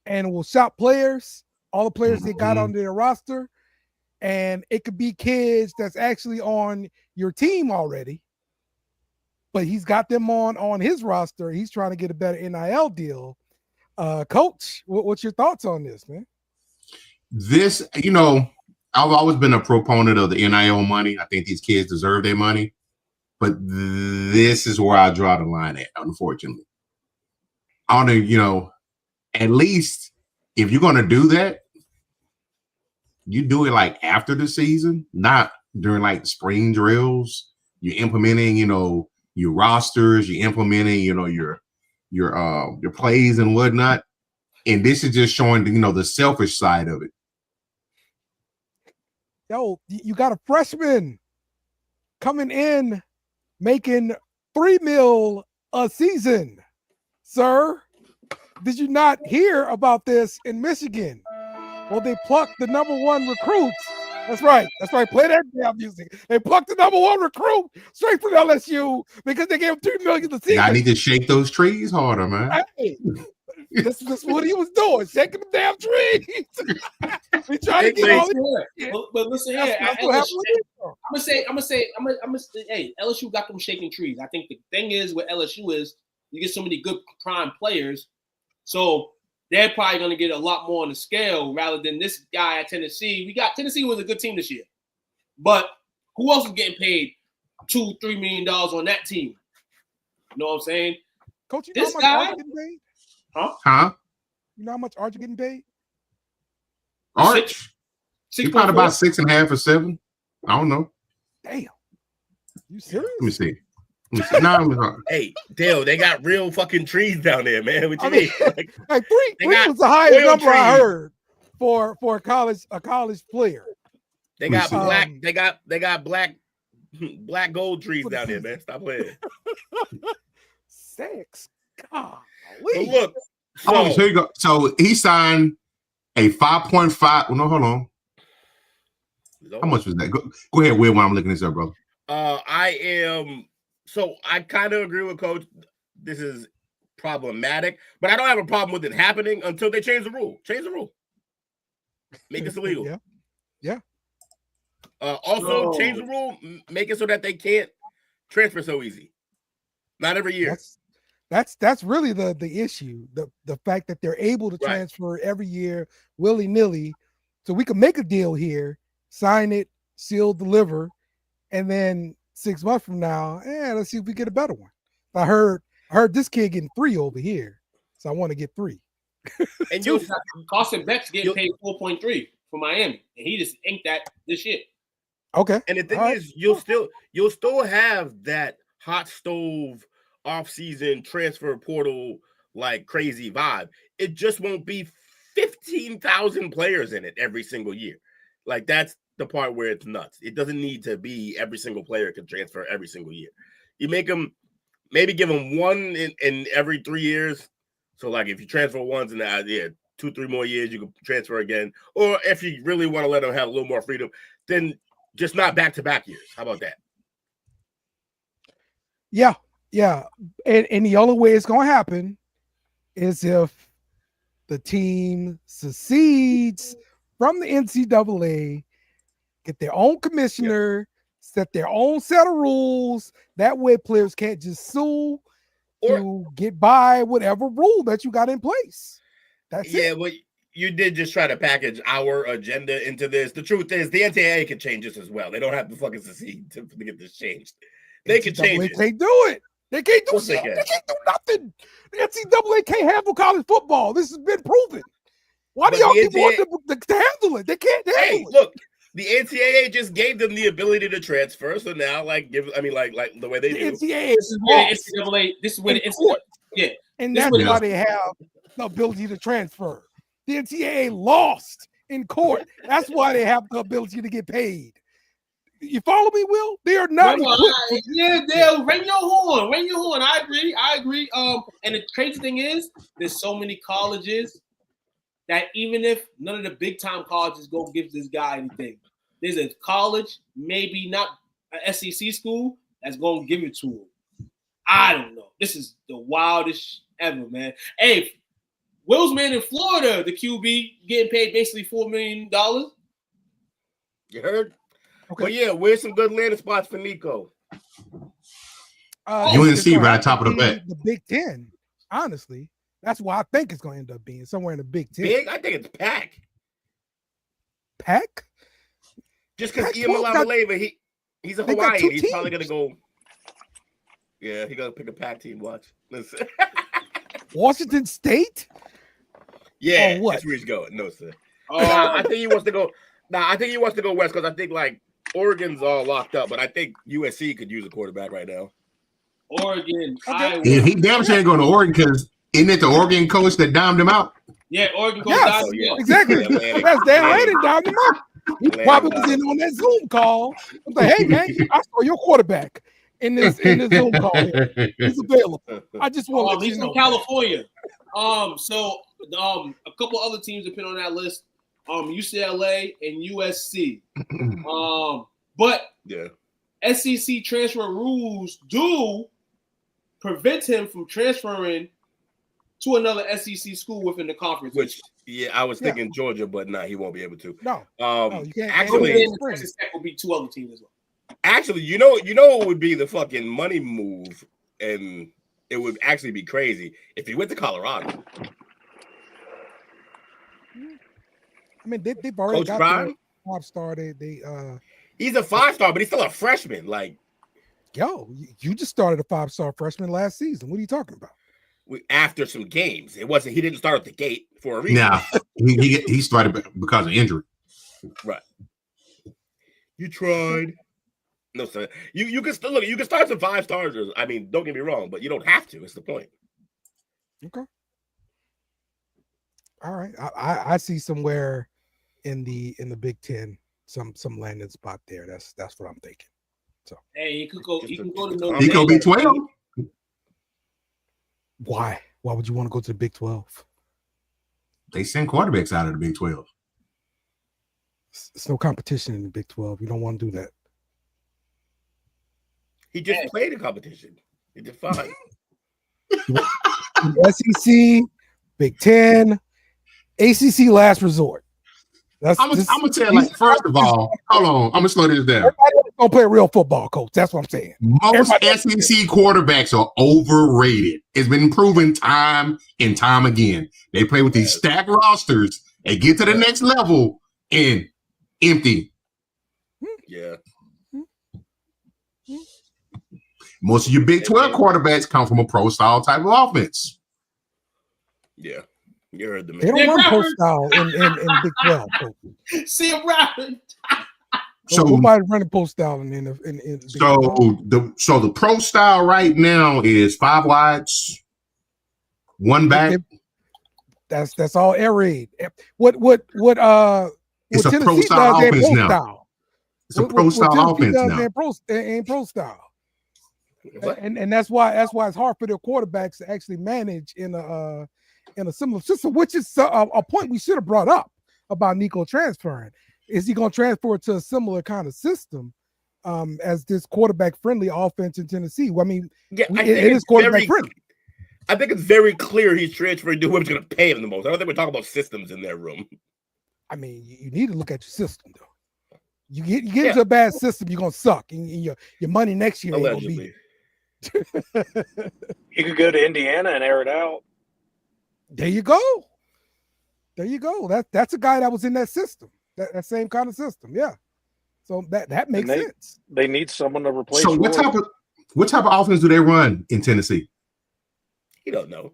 S8: and will shop players, all the players they got on their roster, and it could be kids that's actually on your team already, but he's got them on his roster. He's trying to get a better NIL deal. Coach, what's your thoughts on this, man?
S11: This, I've always been a proponent of the NIL money. I think these kids deserve their money, but this is where I draw the line at, unfortunately. I want to, at least if you're going to do that, you do it like after the season, not during like spring drills. You're implementing, your rosters, you're implementing, your plays and whatnot. And this is just showing, the selfish side of it.
S8: Yo, you got a freshman coming in making $3 million a season, sir. Did you not hear about this in Michigan? Well, they plucked the number one recruits. That's right. Play that damn music. They plucked the number one recruit straight from LSU because they gave him $3 million a season.
S11: I need to shake those trees harder, man.
S8: Hey, this is what he was doing, shaking the damn trees. We trying to get all this.
S9: But listen here, I'm gonna say, hey, LSU got them shaking trees. I think the thing is with LSU is you get so many good prime players, so they're probably going to get a lot more on the scale rather than this guy at Tennessee. Tennessee was a good team this year, but who else is getting paid $2-3 million on that team? You know what I'm saying?
S8: Coach, you know how much Arch getting paid?
S11: Huh?
S8: You know how much Arch getting paid?
S11: Arch? He probably about 6.5 or 7. I don't know.
S8: Damn. You serious?
S11: Let me see. No,
S10: hey, Dale, they got real fucking trees down there, man. What you mean?
S8: Like three was the highest number trees. I heard for a college player.
S10: They got black. They got black gold trees down there, man. Stop playing.
S8: 6. God.
S10: But look.
S11: So here you go. So he signed a 5.5. No, hold on. How much was that? Go ahead, Will, while I'm looking this up, bro.
S10: So I kind of agree with Coach. This is problematic, but I don't have a problem with it happening until they change the rule. Change the rule. Make this illegal.
S8: Yeah.
S10: Also, change the rule. Make it so that they can't transfer so easy. Not every year.
S8: That's really the issue. The fact that they're able to transfer every year willy-nilly. So we can make a deal here, sign it, seal, deliver, and then 6 months from now, let's see if we get a better one. I heard this kid getting 3 over here, so I want to get 3.
S9: And Carson Beck's getting paid 4.3 from Miami, and he just inked that this year.
S8: Okay.
S10: And the thing is, you'll still have that hot stove off-season transfer portal like crazy vibe. It just won't be 15,000 players in it every single year. Like that's the part where it's nuts. It doesn't need to be every single player can transfer every single year. You make them maybe give them one in every 3 years. So like if you transfer once in 2-3 more years, you can transfer again. Or if you really want to let them have a little more freedom, then just not back-to-back years. How about that?
S8: Yeah. And the only way it's going to happen is if the team secedes from the NCAA, get their own commissioner, set their own set of rules. That way players can't just sue to get by whatever rule that you got in place. That's it.
S10: Yeah, well, you did just try to package our agenda into this. The truth is the NCAA can change this as well. They don't have to fucking secede to get this changed. They can change it.
S8: They can't do it. They can't do shit. They can't do nothing. The NCAA can't handle college football. This has been proven. Why do y'all keep wanting to handle it? They can't handle it.
S10: Look, the NCAA just gave them the ability to transfer. So now, like the way they do.
S8: NCAA
S9: This is where the NCAA. This is where the NCAA. Yeah,
S8: and that's why they have the ability to transfer. The NCAA lost in court. That's why they have the ability to get paid. You follow me, Will? They are not.
S9: They'll ring your horn. Ring your horn. I agree. And the crazy thing is, there's so many colleges that even if none of the big time colleges go give this guy anything, there's a college, maybe not an SEC school, that's going to give it to him. I don't know. This is the wildest ever, man. Hey, Will's man in Florida, the QB getting paid basically $4 million.
S10: You heard? Okay. But yeah, where's some good landing spots for Nico?
S11: UNC right top of the bet.
S8: The Big Ten, honestly. That's why I think it's going to end up being somewhere in the Big Ten.
S10: Big? I think it's Pac.
S8: Pac?
S10: Just because Iamaleava, he's a Hawaiian. He's probably going to go. Yeah, he's going to pick a Pac team. Watch.
S8: Washington State?
S10: Yeah, that's where he's going. No, sir. I think he wants to go. I think he wants to go west because I think like Oregon's all locked up, but I think USC could use a quarterback right now.
S9: Oregon.
S11: He damn sure ain't going to Oregon because isn't it the Oregon coach that dimed him out?
S9: Yeah, Oregon coach dimed him out.
S8: Exactly. That's Dan Lanning dimed him out. He probably was in on that Zoom call. I was like, hey man, I saw your quarterback in this Zoom call. He's available. I just want to let
S9: he's
S8: you know.
S9: from California. So a couple other teams have been on that list. UCLA and USC. But SEC transfer rules do prevent him from transferring to another SEC school within the conference.
S10: Which, I was thinking Georgia, but he won't be able to.
S8: No,
S10: you
S8: can't.
S10: Actually,
S9: Texas Tech will be two other teams as well.
S10: Actually, you know what would be the fucking money move, and it would actually be crazy if he went to Colorado.
S8: I mean, they've already
S10: Coach
S8: got
S10: Prime?
S8: the 5-star.
S10: He's a 5-star, but he's still a freshman. Like,
S8: you just started a 5-star freshman last season. What are you talking about?
S10: After some games, he didn't start at the gate for a reason.
S11: Nah, he started because of injury.
S10: Right. You tried. No, sir. You can still look. You can start some 5-stars. I mean, don't get me wrong, but you don't have to. It's the point.
S8: Okay. All right. I see somewhere in the Big Ten some landing spot there. That's what I'm thinking. So
S9: hey, he can go to Notre Dame.
S11: He could be 12.
S8: Why? Why would you want to go to the Big 12?
S11: They send quarterbacks out of the Big 12.
S8: It's no competition in the Big 12. You don't want to do that.
S10: He just played a competition. He did fine.
S8: SEC, Big 10, ACC last resort.
S11: I'm gonna tell you, like, first of all, hold on. I'm gonna slow this down.
S8: Everybody's gonna play real football, coach. That's what I'm saying.
S11: Most SEC quarterbacks are overrated. It's been proven time and time again. They play with these stacked rosters. They get to the next level and empty.
S10: Yeah.
S11: Most of your Big 12 quarterbacks come from a pro style type of offense.
S10: Yeah. You heard the man.
S8: They don't run pro style in Big 12.
S9: See him rapping.
S11: So
S8: nobody's running pro style in Big 12.
S11: The pro style right now is 5 wides, 1 back.
S8: That's all air raid. What
S11: it's a
S8: Tennessee
S11: pro style
S8: does
S11: offense now.
S8: Style.
S11: It's a pro style offense now.
S8: Ain't pro style. And that's why it's hard for their quarterbacks to actually manage in a similar system, which is a point we should have brought up about Nico transferring. Is he going to transfer to a similar kind of system as this quarterback-friendly offense in Tennessee? Well, I mean, it is quarterback-friendly.
S10: I think it's very clear he's transferring to whoever's going to pay him the most. I don't think we're talking about systems in that room.
S8: I mean, you need to look at your system, though. You get into a bad system, you're going to suck. And your money next year ain't going to be.
S12: He could go to Indiana and air it out.
S8: There you go. That's a guy that was in that system, that same kind of system. Yeah. So that makes sense.
S12: They need someone to replace.
S11: So what type of offense do they run in Tennessee?
S10: You don't know.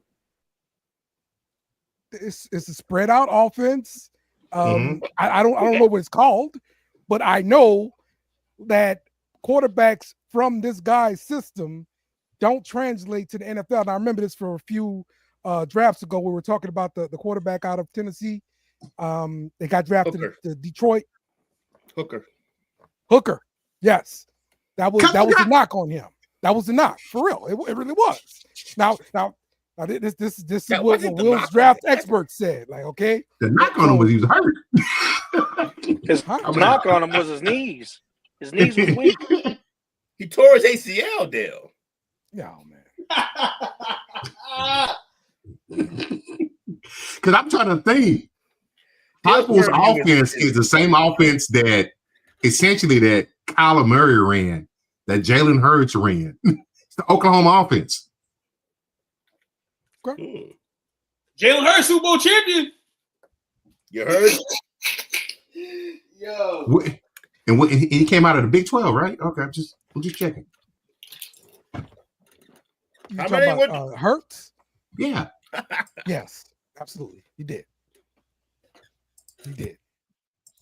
S8: It's a spread out offense. I don't know what it's called, but I know that quarterbacks from this guy's system don't translate to the NFL. And I remember this for a few drafts ago. We were talking about the quarterback out of Tennessee. They got drafted to Detroit. Hooker. Yes, that was a knock on him. That was a knock for real. It really was. Now this is what Will's draft experts said. Like, okay,
S11: the knock on him was he was hurt.
S12: His knock on him was his knees. His knees was weak.
S10: He tore his ACL, Dale.
S8: Yeah, man.
S11: Because I'm trying to think. Heupel's offense is the same offense that essentially that Kyler Murray ran, that Jalen Hurts ran. It's the Oklahoma offense.
S8: Okay.
S9: Jalen Hurts, Super Bowl champion.
S10: You heard?
S9: Yo.
S11: And he came out of the Big 12, right? Okay, I'm just checking.
S8: You talking about Hurts?
S11: Yeah.
S8: Yes, absolutely. He did.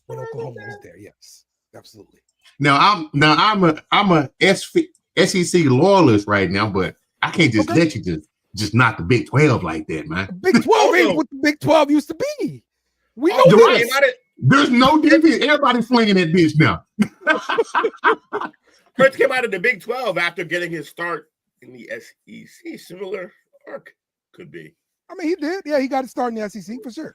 S8: When Oklahoma was there, yes, absolutely.
S11: Now I'm a SEC loyalist right now, but I can't just let you just knock the Big 12 like that, man.
S8: Big 12 ain't what the Big 12 used to be. We know
S11: this. There's no defense. Everybody's flinging that bitch now.
S10: Hurts came out of the Big 12 after getting his start in the SEC. Similar arc could be.
S8: I mean, he did. Yeah, he got his start in the SEC for sure.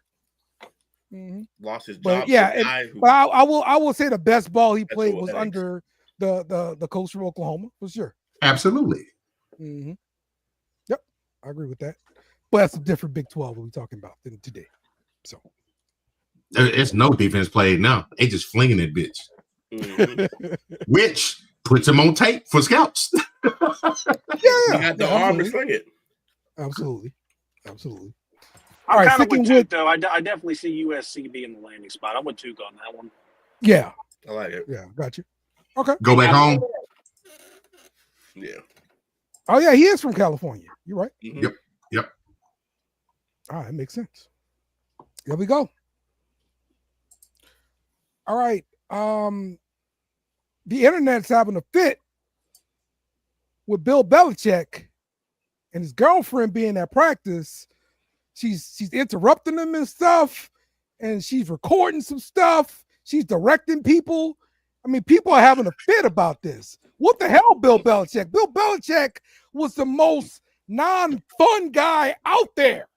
S8: Mm-hmm.
S10: Lost his job.
S8: But yeah, but I will say the best ball he played was under the coach from Oklahoma for sure.
S11: Absolutely.
S8: Mm-hmm. Yep, I agree with that. But that's a different Big 12 we're talking about than today. So
S11: it's no defense played now. They just flinging that bitch, which puts him on tape for scouts.
S10: He got the arm to sling it.
S8: Absolutely.
S12: I'm kind of with Duke, though. I definitely see USC being the landing spot. I'm with Duke on that one.
S8: Yeah.
S10: I like it.
S8: Yeah, got you. Okay.
S11: Go back home.
S10: Yeah.
S8: Oh, yeah, he is from California. You're right.
S10: Mm-hmm.
S11: Yep.
S8: All right, that makes sense. Here we go. All right. The internet's having a fit with Bill Belichick and his girlfriend being at practice. She's interrupting him and stuff, and she's recording some stuff. She's directing people. I mean, people are having a fit about this. What the hell, Bill Belichick? Bill Belichick was the most non-fun guy out there.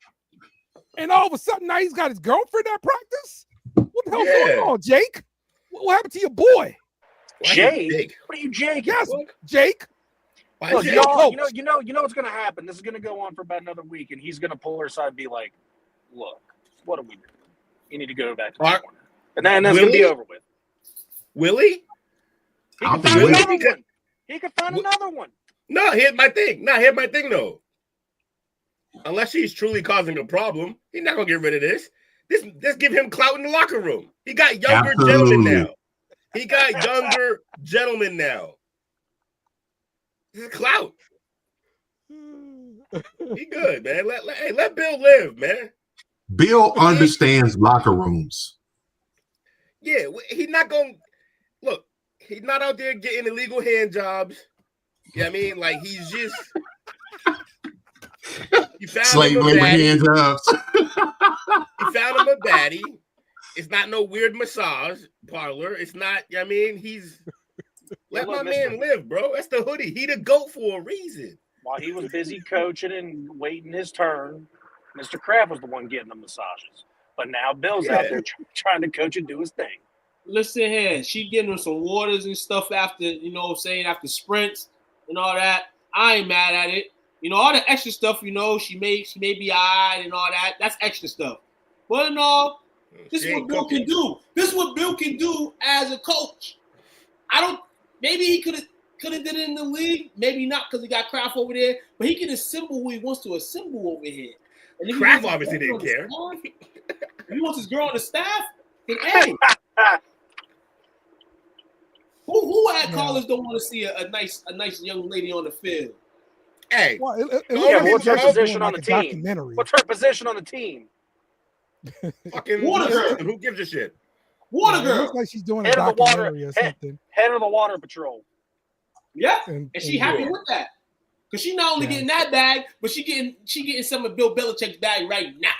S8: And all of a sudden, now he's got his girlfriend at practice? What the hell's going on, Jake? What happened to your boy?
S12: Jake? What are you, Jake?
S8: Yes, Jake.
S12: Look, you know what's going to happen. This is going to go on for about another week, and he's going to pull her aside and be like, look, what are we doing? You need to go back to the corner. And then that's going to be over with.
S10: Willie?
S12: He can find another one. He can find another one.
S10: No, here's my thing. Though. Unless he's truly causing a problem, he's not going to get rid of this. This give him clout in the locker room. He got younger gentlemen now. This is clout. He good, man. Let Bill live, man.
S11: Bill understands locker rooms.
S10: Yeah, he's not going to look. He's not out there getting illegal hand jobs. You know what I mean? Like, he's just he found
S11: slave
S10: him a
S11: labor
S10: baddie.
S11: hand jobs.
S10: He found him a baddie. It's not no weird massage parlor. It's not, you know what I mean? He's let my man live, bro. That's the hoodie. He the GOAT for a reason.
S12: While he was busy coaching and waiting his turn, Mr. Kraft was the one getting the massages. But now Bill's out there trying to coach and do his thing.
S9: Listen here, she getting him some waters and stuff after, you know what I'm saying, after sprints and all that. I ain't mad at it. You know, all the extra stuff, you know, she may be all right and all that. That's extra stuff. But no, this is what Bill can do. This is what Bill can do as a coach. Maybe he could have did it in the league. Maybe not because he got Kraft over there. But he can assemble who he wants to assemble over here. And
S10: Kraft obviously didn't care.
S9: If he wants his girl on the staff, then hey. Who at college don't want to see a nice young lady on the field?
S10: Hey,
S12: what's her position on the team? What's her position on the team?
S10: Fucking
S9: Water girl.
S10: Who gives a shit?
S9: Water girl.
S8: It looks like she's doing a documentary or something.
S12: Head of the water patrol.
S9: Yeah, and she happy with that because she not only getting that bag, but she getting some of Bill Belichick's bag right now.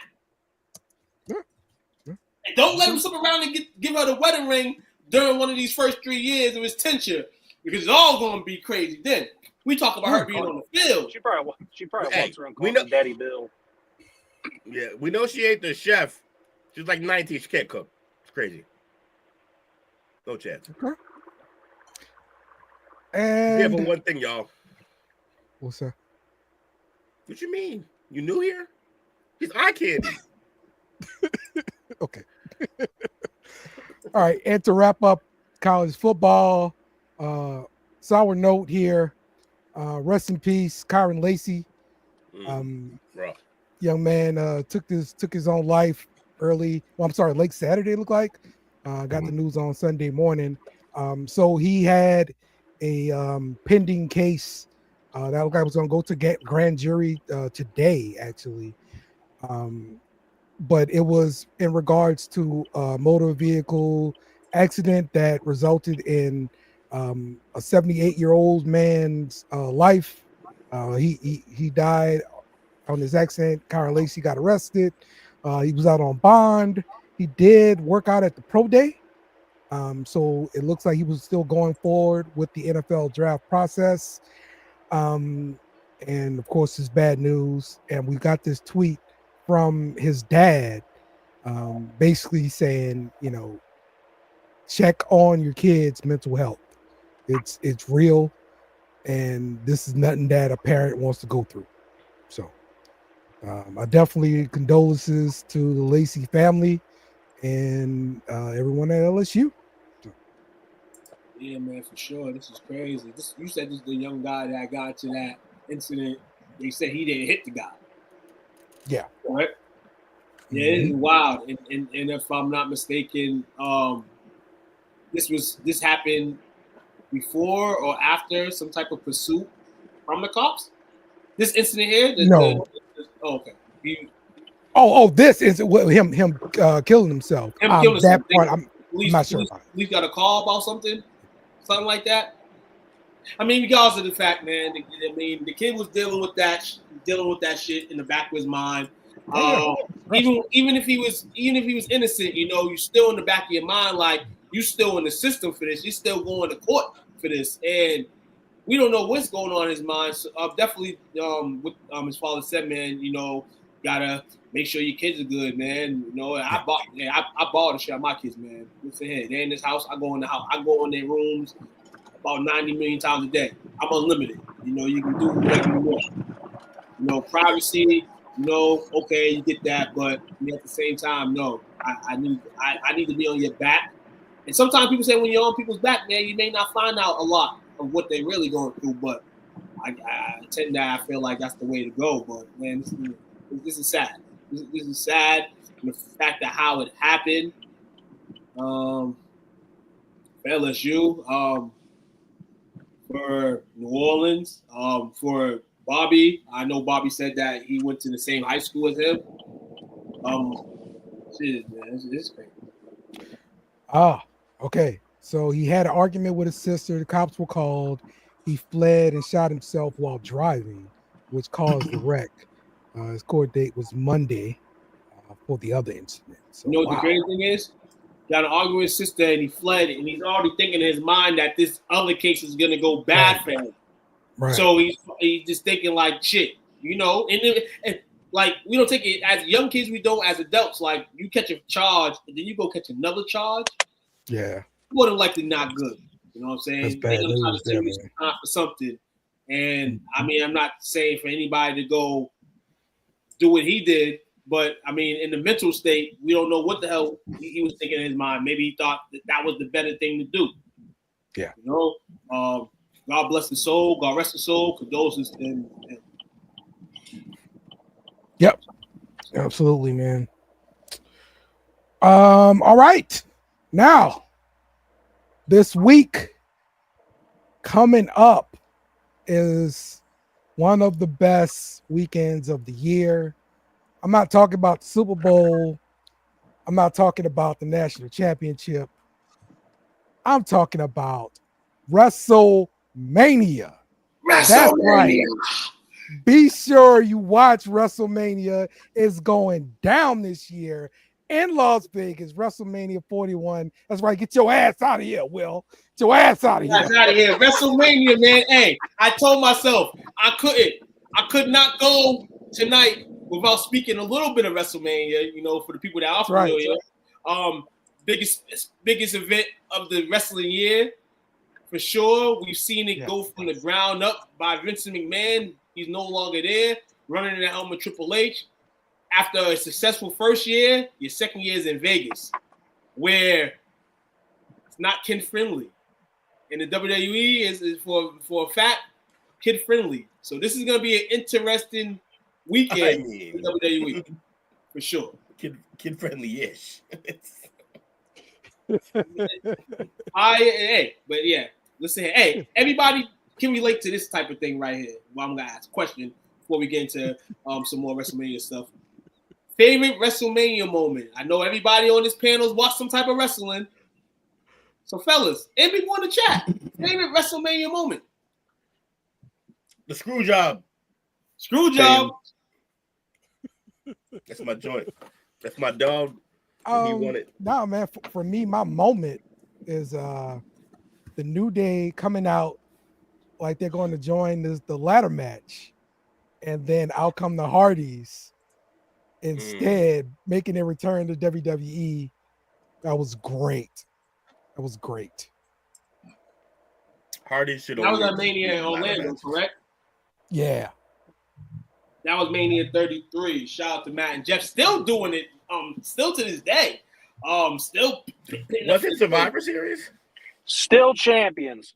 S9: And don't let him slip around and give her the wedding ring during one of these first 3 years of his tenure because it's all going to be crazy. Then we talk about her being on the field.
S12: She probably walks around calling him Daddy Bill.
S10: Yeah, we know she ain't the chef. She's like 19. She can't cook. It's crazy. No chance.
S8: Okay. And
S10: yeah, but one thing, y'all.
S8: What's that?
S10: What you mean? You new here? He's eye candy.
S8: Okay. All right, and to wrap up college football, sour note here. Rest in peace, Kyron Lacey. Young man took his own life early. Well, I'm sorry, late Saturday. Looked like got the news on Sunday morning. So he had a pending case that looked like was going to go to grand jury today, actually. But it was in regards to a motor vehicle accident that resulted in a 78-year-old man's life. He died on this accident. Kyron Lacey got arrested. He was out on bond. He did work out at the pro day. So it looks like he was still going forward with the NFL draft process. And of course, it's bad news. And we got this tweet from his dad, basically saying, you know, check on your kids' mental health. It's real, and this is nothing that a parent wants to go through. So I definitely condolences to the Lacey family and everyone at LSU. So.
S9: Yeah, man, for sure. This is crazy. You said this is the young guy that got into that incident. They said he didn't hit the guy.
S8: Yeah.
S9: Right? Yeah, it is wild. And if I'm not mistaken, this happened before or after some type of pursuit from the cops? This incident here? Okay.
S8: This is him killing himself. That part, I'm not sure about.
S9: We got a call about something like that. I mean, regardless of the fact, man. The kid was dealing with that shit in the back of his mind. Even if he was innocent, you know, you're still in the back of your mind, like you still in the system for this. You're still going to court for this, and we don't know what's going on in his mind. So definitely, what his father said, man, you know, gotta make sure your kids are good, man. You know, I bought the shit out of my kids, man. Listen here, they're in this house. I go in the house. I go in their rooms about 90 million times a day. I'm unlimited. You know, you can do whatever you want. You know, privacy. You know, okay, you get that, but at the same time, no. I need to be on your back. And sometimes people say when you're on people's back, man, you may not find out a lot of what they're really going through. But I feel like that's the way to go. But man, this is sad. This is sad. And the fact that how it happened. For LSU, for New Orleans, for Bobby. I know Bobby said that he went to the same high school as him. Shit, man, it's crazy.
S8: Okay. So he had an argument with his sister. The cops were called. He fled and shot himself while driving, which caused the wreck. His court date was Monday for the other incident. So,
S9: You know what the crazy thing is? He got an argument with his sister and he fled, and he's already thinking in his mind that this other case is gonna go bad for him.
S8: Right.
S9: So he's just thinking like shit, you know. And like we don't take it as young kids, we don't as adults. Like you catch a charge and then you go catch another charge.
S8: Yeah.
S9: More than likely not good. You know what I'm saying?
S8: That's bad news there, man.
S9: For something. And I mean, I'm not saying for anybody to go do what he did, but I mean, in the mental state, we don't know what the hell he was thinking in his mind. Maybe he thought that was the better thing to do.
S8: Yeah.
S9: You know, God bless his soul. God rest his soul. Condolences.
S8: Yep. Absolutely, man. All right. Now, this week coming up is one of the best weekends of the year. I'm not talking about the Super Bowl. I'm not talking about the national championship. I'm talking about WrestleMania. That's right. Be sure you watch WrestleMania. It's going down this year in Las Vegas, WrestleMania 41. That's right. Get your ass out of here, Will. Get your ass out of here.
S9: Out of here. WrestleMania, man. Hey, I told myself I could not go tonight without speaking a little bit of WrestleMania, you know, for the people that are familiar. Right. Biggest event of the wrestling year, for sure. We've seen it go from the ground up by Vincent McMahon. He's no longer there, running in the helm of Triple H. After a successful first year, your second year is in Vegas, where it's not kid-friendly. And the WWE is for a fact kid-friendly. So this is going to be an interesting weekend in WWE, for sure.
S10: Kid-friendly-ish.
S9: But yeah, listen here. Hey, everybody can relate to this type of thing right here. Well, I'm going to ask a question before we get into some more WrestleMania stuff. Favorite WrestleMania moment? I know everybody on this panel has watched some type of wrestling. So, fellas, everyone in the chat, favorite WrestleMania moment?
S10: The screw job.
S9: Screw job.
S10: That's my joint. That's my dog. He won it.
S8: No, man. For me, my moment is the New Day coming out like they're going to join the ladder match, and then out come the Hardys instead, making their return to WWE. That was great. That was great.
S10: Hardys should.
S9: That was at Mania in Orlando, correct?
S8: Yeah.
S9: That was Mania 33. Shout out to Matt and Jeff, still doing it. Still to this day. Still.
S10: Was it Survivor Series?
S12: Still champions.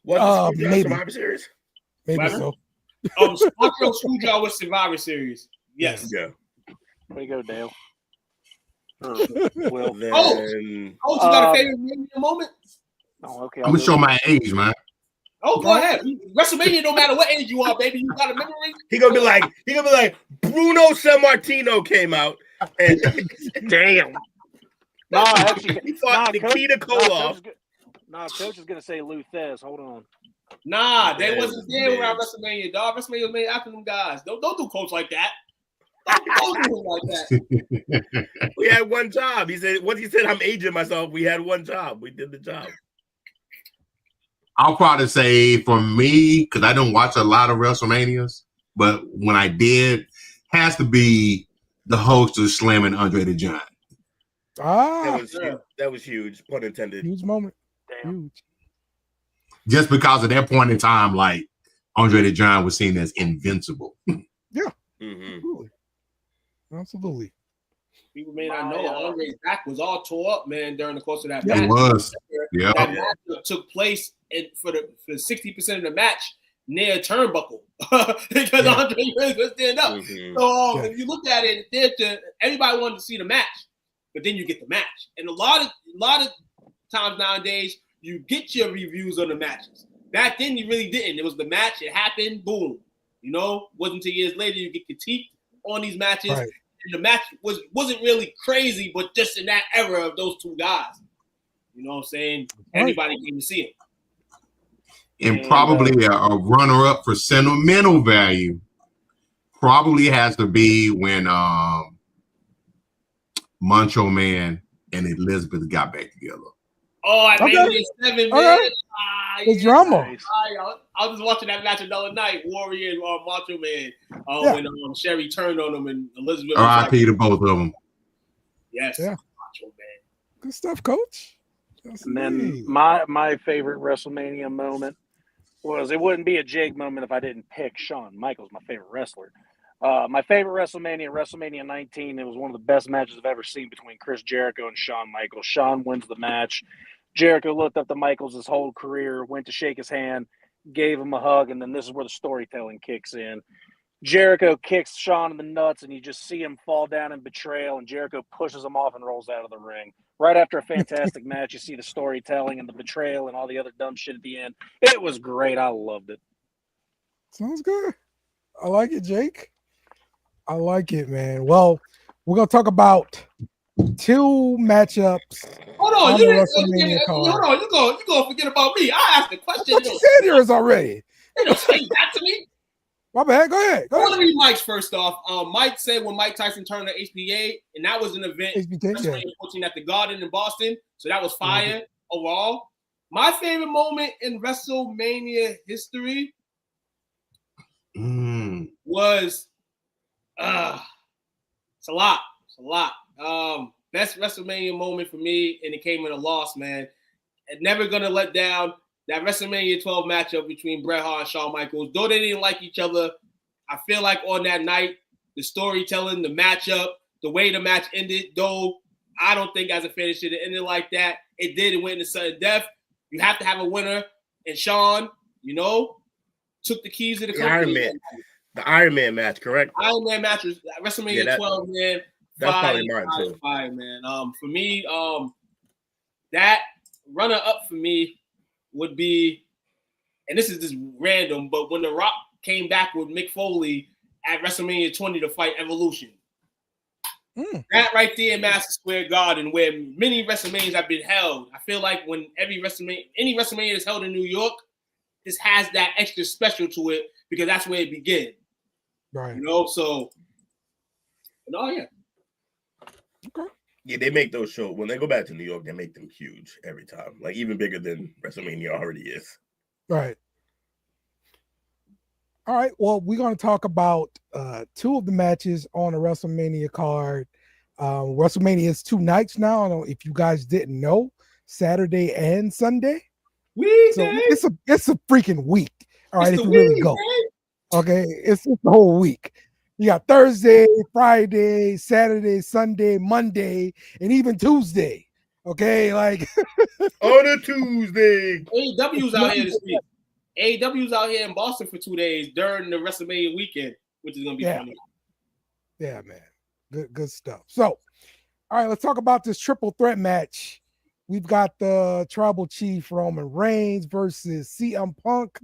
S10: Was it Survivor Series?
S8: Maybe so.
S9: Scorpio Screwjob was Survivor Series. Yes.
S10: Yeah.
S12: Way to go, Dale.
S10: Well, then...
S9: you got a favorite moment?
S12: Oh, okay.
S11: I'm gonna show my age, man.
S9: Oh, go ahead. WrestleMania, no matter what age you are, baby, you got a memory.
S10: He gonna be like Bruno Sammartino came out and
S12: damn. No, actually,
S10: he fought Nikita Koloff.
S12: Coach is gonna say Lou Thez. Hold on.
S9: Nah, they wasn't there around WrestleMania, dog. WrestleMania was made after them guys. Don't do Coach like that. Don't do him like that.
S10: We had one job. He said once he said I'm aging myself, we had one job. We did the job.
S11: I'll probably say for me, because I don't watch a lot of WrestleManias, but when I did, has to be the host of slamming Andre the Giant.
S10: That was huge, pun intended.
S8: Huge moment.
S12: Damn.
S8: Huge.
S11: Just because at that point in time, like Andre the Giant was seen as invincible.
S8: Yeah.
S10: Mm-hmm.
S8: Absolutely.
S9: People may not know Andre's back was all tore up, man, during the course of that
S11: match.
S9: It
S11: was.
S9: Yeah. That match took place for 60% of the match near a turnbuckle because Andre was stand up.
S10: Mm-hmm.
S9: So if you look at it, everybody wanted to see the match, but then you get the match. And a lot of times nowadays, you get your reviews on the matches. Back then, you really didn't. It was the match. It happened. Boom. You know, wasn't until years later you get critiqued on these matches.
S8: Right.
S9: And the match wasn't really crazy, but just in that era of those two guys. You know what I'm saying? Everybody came to see him.
S11: And probably a runner-up for sentimental value probably has to be when Macho Man and Elizabeth got back together.
S9: Oh, I made it 7, man.
S8: Okay. The drama.
S9: I was watching that match the other night, Warrior and Macho Man, when Sherry turned on him and Elizabeth.
S11: R.I.P. to both of them.
S9: Yes.
S8: Yeah.
S9: Macho Man.
S8: Good stuff, Coach.
S12: And then my favorite WrestleMania moment was, it wouldn't be a Jake moment if I didn't pick Shawn Michaels, my favorite wrestler. My favorite WrestleMania 19. It was one of the best matches I've ever seen between Chris Jericho and Shawn Michaels. Shawn wins the match. Jericho looked up to Michaels his whole career, went to shake his hand, gave him a hug, and then this is where the storytelling kicks in. Jericho kicks Shawn in the nuts, and you just see him fall down in betrayal, and Jericho pushes him off and rolls out of the ring. Right after a fantastic match, you see the storytelling and the betrayal and all the other dumb shit at the end. It was great. I loved it.
S8: Sounds good. I like it, Jake. I like it, man. Well, we're going to talk about 2 matchups.
S9: Hold on, hold on. You gonna forget about me? I asked the question.
S8: I thought you said yours already.
S9: You don't say that to me.
S8: My bad. Go ahead.
S9: I want to read Mike's first off. Mike said when Mike Tyson turned to HBA, and that was an event WrestleMania 14 at the Garden in Boston. So that was fire overall. My favorite moment in WrestleMania history was it's a lot. Best WrestleMania moment for me, and it came in a loss, man. And never gonna let down that WrestleMania 12 matchup between Bret Hart and Shawn Michaels. Though they didn't like each other, I feel like on that night, the storytelling, the matchup, the way the match ended, though I don't think as a fan it should have ended like that. It did. It went into sudden death. You have to have a winner. And Shawn, took the keys to the company.
S10: The Iron Man match, correct?
S9: Iron Man match was WrestleMania 12, man.
S10: That's probably mine too.
S9: Fire, man. For me, that runner up for me would be, and this is just random, but when The Rock came back with Mick Foley at WrestleMania 20 to fight Evolution. That right there in Madison Square Garden, where many WrestleManias have been held. I feel like when any WrestleMania is held in New York, this has that extra special to it because that's where it began.
S8: Right.
S9: So, yeah.
S8: Okay.
S10: Yeah, they make those shows. When they go back to New York, they make them huge every time. Like, even bigger than WrestleMania already is.
S8: Right. All right. Well, we're going to talk about 2 of the matches on the WrestleMania card. WrestleMania is 2 nights now. I don't know if you guys didn't know, Saturday and Sunday. So it's a freaking week. All right, if you really go. Okay, it's the whole week. You got Thursday, Friday, Saturday, Sunday, Monday, and even Tuesday. Okay, like
S10: on a Tuesday.
S9: AEW's out here this week. AEW's out here in Boston for 2 days during the WrestleMania weekend, which is gonna be funny.
S8: Yeah, man. Good stuff. So, all right, let's talk about this triple threat match. We've got the Tribal Chief Roman Reigns versus CM Punk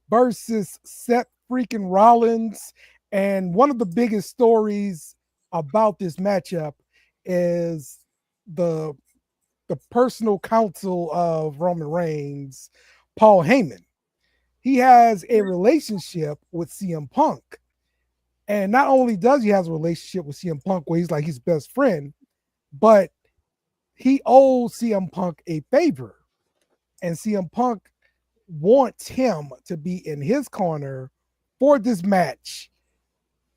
S8: versus Seth freaking Rollins. And one of the biggest stories about this matchup is the personal counsel of Roman Reigns, Paul Heyman. He has a relationship with CM Punk. And not only does he have a relationship with CM Punk where he's like his best friend, but he owes CM Punk a favor. And CM Punk wants him to be in his corner for this match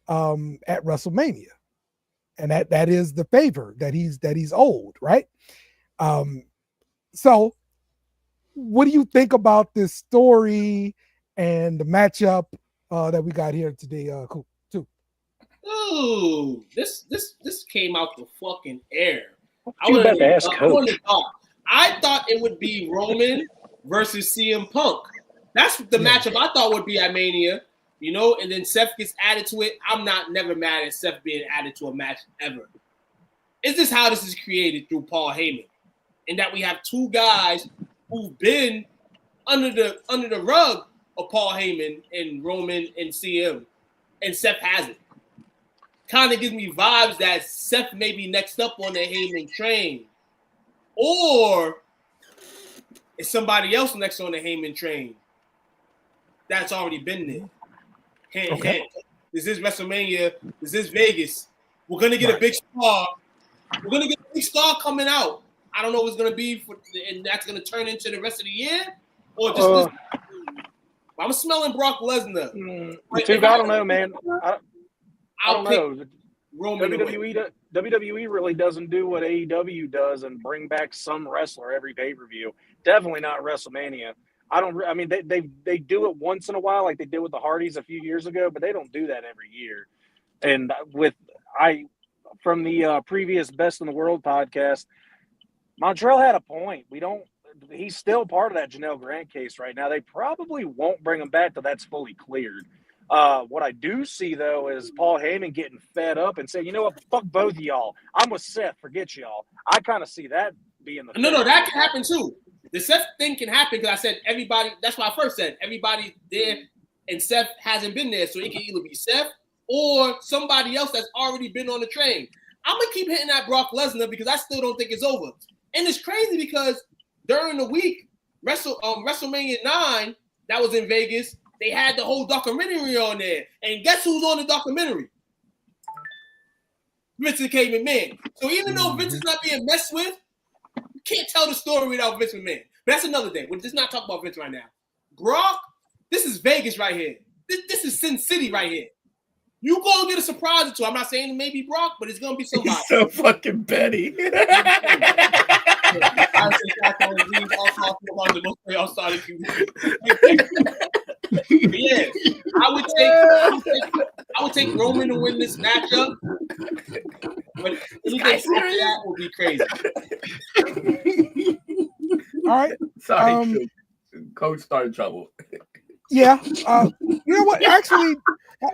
S8: at WrestleMania. And that is the favor that he's owed, right? So what do you think about this story and the matchup that we got here today, Coop?
S9: Ooh, this came out the fucking air. I thought it would be Roman versus CM Punk. That's the matchup I thought would be at Mania, and then Seth gets added to it. I'm never mad at Seth being added to a match ever. Is this how this is created through Paul Heyman? And that we have 2 guys who've been under the rug of Paul Heyman and Roman and CM, and Seth hasn't. kind of gives me vibes that Seth may be next up on the Heyman train. Or it's somebody else next on the Heyman train that's already been there. Hint. This is WrestleMania. This is Vegas. We're going to get a big star. We're going to get a big star coming out. I don't know what it's going to be, and that's going to turn into the rest of the year. Or just I'm smelling Brock Lesnar.
S12: I don't know, man. I don't know.
S9: Roman
S12: WWE really doesn't do what AEW does and bring back some wrestler every pay-per-view. Definitely not WrestleMania. They do it once in a while, like they did with the Hardys a few years ago, but they don't do that every year. And from the previous Best in the World podcast, Montreal had a point. He's still part of that Janelle Grant case right now. They probably won't bring him back till that's fully cleared. What I do see, though, is Paul Heyman getting fed up and saying, you know what, fuck both of y'all. I'm with Seth. Forget y'all. I kind of see that being the
S9: No, that can happen, too. The Seth thing can happen because I said everybody – that's what I first said. Everybody there and Seth hasn't been there, so it can either be Seth or somebody else that's already been on the train. I'm going to keep hitting that Brock Lesnar because I still don't think it's over. And it's crazy because during the week, WrestleMania 9, that was in Vegas, they had the whole documentary on there. And guess who's on the documentary? Vincent K. McMahon. So even though Vince is not being messed with, you can't tell the story without Vince McMahon. But that's another thing. We're just not talking about Vince right now. Brock, this is Vegas right here. This is Sin City right here. You go and get a surprise or two. I'm not saying it may be Brock, but it's going to be somebody.
S10: He's so fucking petty.
S9: Yeah, I would take Roman to win this matchup, but anything after that would be crazy.
S8: All right,
S10: sorry, Coach started trouble.
S8: Yeah, you know what? Actually,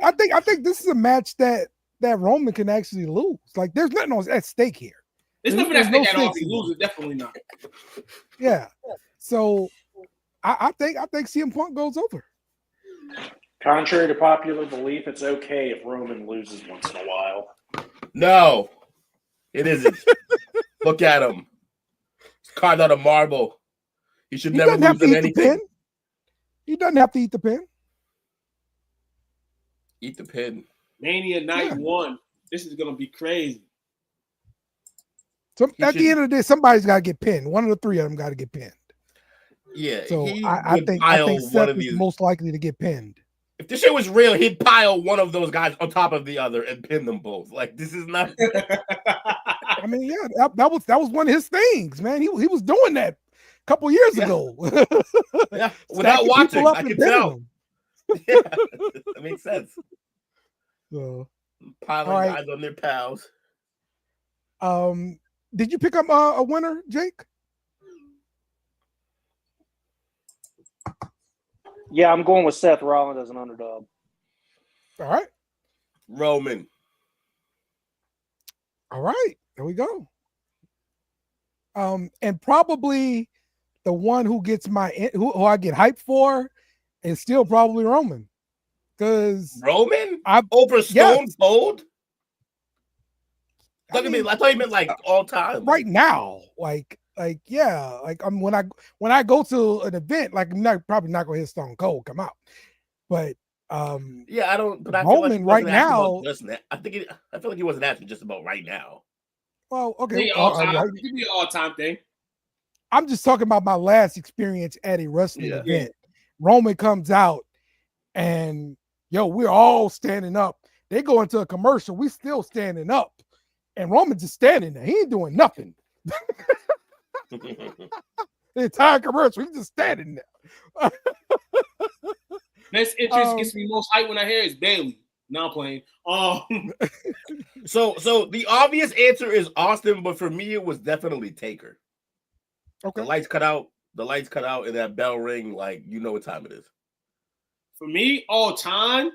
S8: I think this is a match that Roman can actually lose. Like, there's nothing at stake here.
S9: There's nothing at stake at all. If he loses, definitely not.
S8: Yeah. So I think CM Punk goes over.
S12: Contrary to popular belief, it's okay if Roman loses once in a while.
S10: No, it isn't. Look at him. He's carved out of marble. He should never lose in anything.
S8: He doesn't have to eat the pin.
S10: Eat the pin.
S9: Mania night 1. This is gonna be crazy.
S8: So at the end of the day, somebody's got to get pinned. One of the three of them got to get pinned.
S10: Yeah.
S8: So I think Seth is most likely to get pinned.
S10: If this shit was real, he'd pile one of those guys on top of the other and pin them both. Like, this is not.
S8: I mean, yeah, that was one of his things, man. He was doing that a couple years ago.
S10: Yeah, without watching, I can tell. Yeah, that makes sense.
S8: So,
S10: piling guys on their pals.
S8: Did you pick up a winner, Jake?
S12: Yeah, I'm going with Seth Rollins as an underdog.
S8: All right.
S10: Roman.
S8: All right. There we go. And probably the one who gets who I get hyped for is still probably Roman. Because
S10: Roman? Over Stone Cold? I thought you meant like all time.
S8: Right now. Like yeah. Like when I go to an event, like I'm probably not gonna hit Stone Cold come out. But
S10: yeah, I don't. But I
S8: Roman
S10: feel like
S8: right now.
S10: I feel like he wasn't asking just about right now.
S8: Well, okay.
S9: It could be an all-time thing.
S8: I'm just talking about my last experience at a wrestling event. Roman comes out and we're all standing up. They go into a commercial. We still standing up. And Roman's just standing there. He ain't doing nothing. The entire commercial, he's just standing there.
S9: Best interest gets me most hype when I hear is Bailey. Now I'm playing.
S10: So the obvious answer is Austin, but for me it was definitely Taker.
S8: Okay.
S10: The lights cut out, and that bell ring, like, you know what time it is.
S9: For me, all time,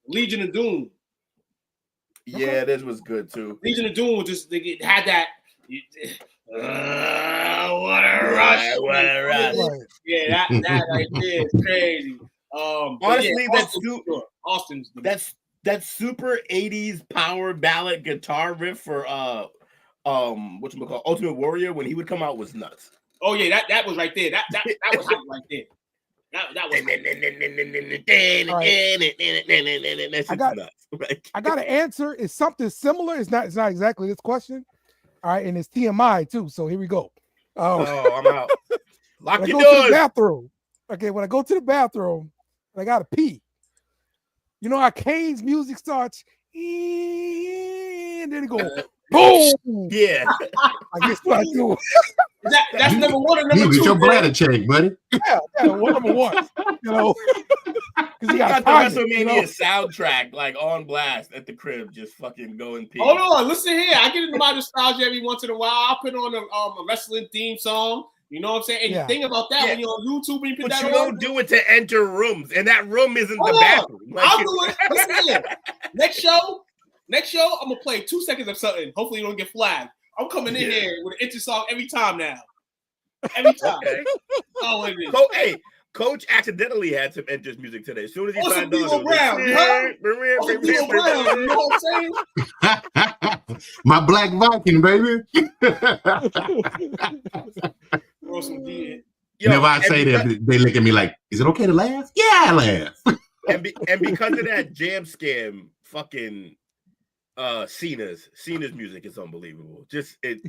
S9: Legion of Doom.
S10: Yeah, this was good too.
S9: Legion of Doom had that. What a rush!
S10: What a rush!
S9: Yeah, that right there is crazy.
S10: Honestly,
S9: Austin's
S10: that super 80s power ballad guitar riff for whatchamacallit, Ultimate Warrior when he would come out was nuts.
S9: Oh yeah, that was right there. That was hype right there. That was
S10: nuts. Right?
S8: I got an answer. It's something similar. It's not exactly this question. All right, and it's TMI too. So here we go.
S10: I'm out. Lock your
S8: doors. To the bathroom. Okay, when I go to the bathroom, I gotta pee. You know how Kane's music starts, and then it goes boom.
S10: Yeah,
S8: I guess what I do.
S9: That's number one and number two.
S11: Get your bladder checked, buddy.
S8: Yeah, number one. You know, because
S10: you got the WrestleMania soundtrack like on blast at the crib, just fucking going pee.
S9: Hold on, listen here. I get into my nostalgia every once in a while. I'll put on a wrestling theme song. You know what I'm saying? And the thing about that, when you're on YouTube and you put that on,
S10: don't do it to enter rooms, and that room isn't the bathroom.
S9: Like, I'll do it. Listen here. Next show, I'm gonna play 2 seconds of something. Hopefully, you don't get flagged. I'm coming in here with an intro song every time now. Every time.
S10: Okay.
S9: Oh, it is.
S10: Hey, Coach accidentally had some entrance music today. As soon as he signed on,
S9: Brown, you know what I'm saying?
S11: My Black Viking, baby. Whenever I say that, they look at me like, "Is it okay to laugh?" Yeah, I laugh.
S10: and because of that jam scam, fucking Cena's music is unbelievable. Just with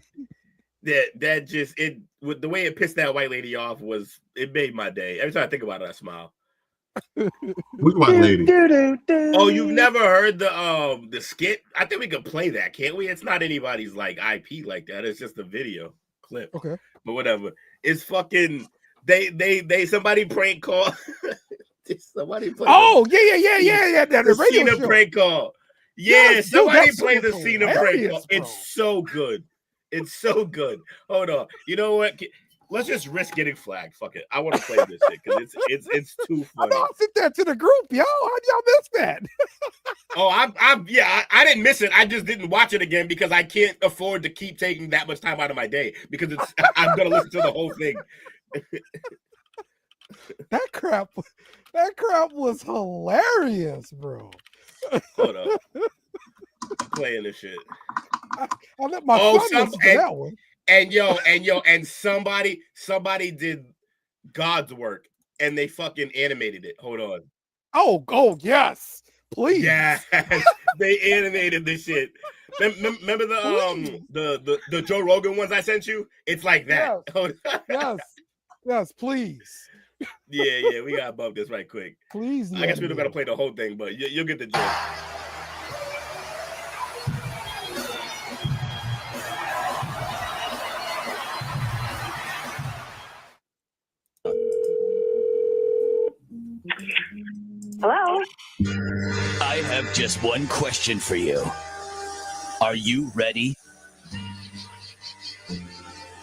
S10: the way it pissed that white lady off it made my day. Every time I think about it, I smile.
S11: Which white lady?
S10: Oh, you've never heard the skit? I think we could play that, can't we? It's not anybody's like IP like that. It's just a video clip.
S8: Okay,
S10: but whatever. It's fucking they somebody prank call. Somebody play.
S8: Oh yeah.
S10: The
S8: radio
S10: Cena
S8: show.
S10: Prank call. Yeah,
S8: Yes,
S10: somebody
S8: dude,
S10: play the Cena prank call.
S8: Bro.
S10: It's so good. It's so good. Hold on. You know what? Let's just risk getting flagged. Fuck it. I want to play this shit because it's too funny.
S8: I sent that to the group, yo. How'd y'all miss that?
S10: Oh, I didn't miss it. I just didn't watch it again because I can't afford to keep taking that much time out of my day because I'm gonna listen to the whole thing.
S8: That crap was hilarious, bro.
S10: Hold up. Playing this shit.
S8: I let my son listen to that one.
S10: And somebody did God's work and they fucking animated it. Hold on.
S8: Oh yes, please.
S10: Yes, they animated this shit. Remember the Joe Rogan ones I sent you? It's like that.
S8: Yes, please.
S10: Yeah, we gotta bump this right quick.
S8: Please.
S10: I guess we don't gotta play the whole thing, but you'll get the joke.
S13: Hello?
S14: I have just one question for you. Are you ready?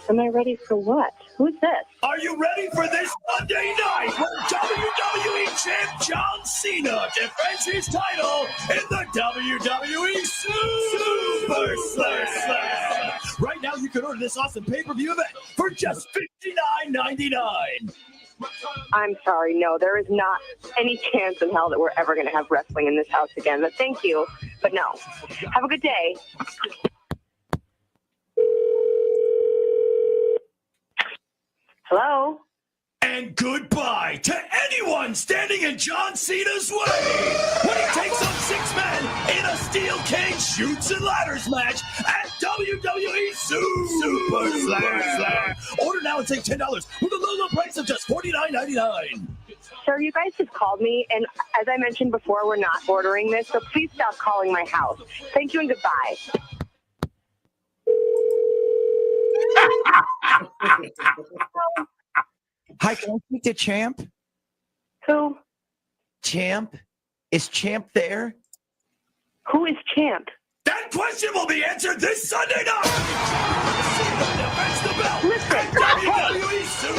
S13: Am I ready for what? Who's this?
S14: Are you ready for this Monday night when WWE champ John Cena defends his title in the WWE Super Slam? Right now, you can order this awesome pay-per-view event for just $59.99.
S13: I'm sorry, no, there is not any chance in hell that we're ever going to have wrestling in this house again. But thank you, but no. Have a good day. Hello?
S14: And goodbye to anyone standing in John Cena's way when he takes on 6 men in a steel cage shoots and ladders match at WWE Super Slam. Order now and save $10 with a low price of just $49.99.
S13: Sir, you guys just called me, and as I mentioned before, we're not ordering this, so please stop calling my house. Thank you and goodbye.
S1: Hi, can I speak to Champ?
S13: Who?
S1: Champ? Is Champ there?
S13: Who is Champ?
S14: That question will be answered this Sunday night.
S13: Listen.
S14: Hey,
S13: sir.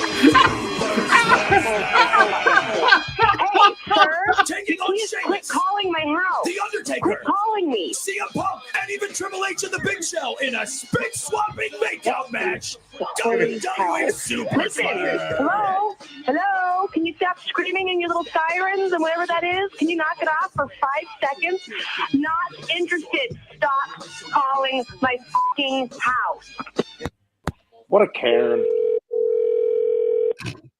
S14: Taking on
S13: Please quit calling my house.
S14: The Undertaker.
S13: Quit calling me.
S14: CM Punk and even Triple H and the Big Show in a spit-swapping makeout match. WWE Superstar.
S13: Hello? Hello? Can you stop screaming in your little sirens and whatever that is? Can you knock it off for 5 seconds? Not interested. Stop calling my fucking house.
S12: What a Karen.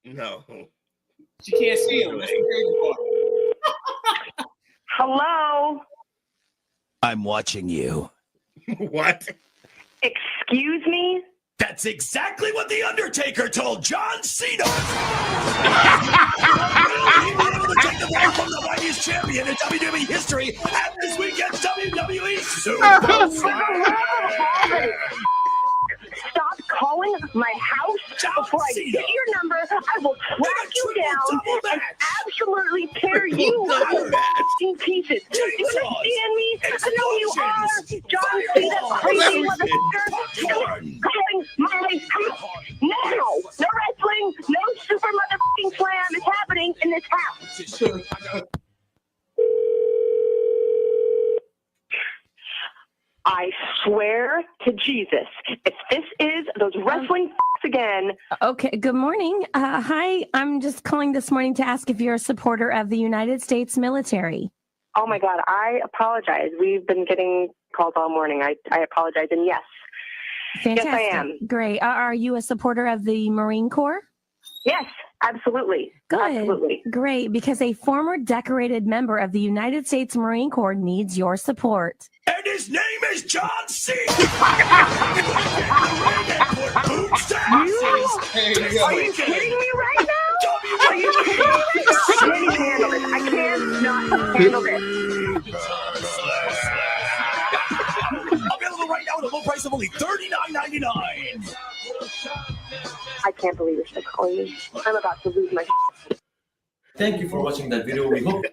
S10: No.
S9: She can't see him. That's the crazy part.
S13: Hello?
S14: I'm watching you.
S10: What?
S13: Excuse me?
S14: That's exactly what The Undertaker told John Cena. Will he be able to take the ball from the mightiest champion in WWE history at this weekend's WWE Superstar?
S13: Stop calling my house before I get your number. I will track you down and absolutely tear you in pieces. Do you understand me? I know you are. John Cena, crazy motherfucker. Calling my house now. No wrestling, no super motherfucking slam is happening in this house. I swear to Jesus, if this is those wrestling again.
S15: Okay, good morning. Hi, I'm just calling this morning to ask if you're a supporter of the United States military.
S13: Oh my God, I apologize. We've been getting calls all morning. I apologize. And yes,
S15: Fantastic.
S13: Yes, I am.
S15: Great. Are you a supporter of the Marine Corps?
S13: Yes, absolutely.
S15: Good.
S13: Absolutely.
S15: Great, because a former decorated member of the United States Marine Corps needs your support.
S14: And his name is John Cena.
S13: Are you kidding me right now? Are you kidding me? I can't handle this. I cannot handle this.
S14: Available right now at a low price of only $39.99.
S13: I can't believe you're still calling me. I'm about to lose my.
S16: Thank you for watching that video. We hope.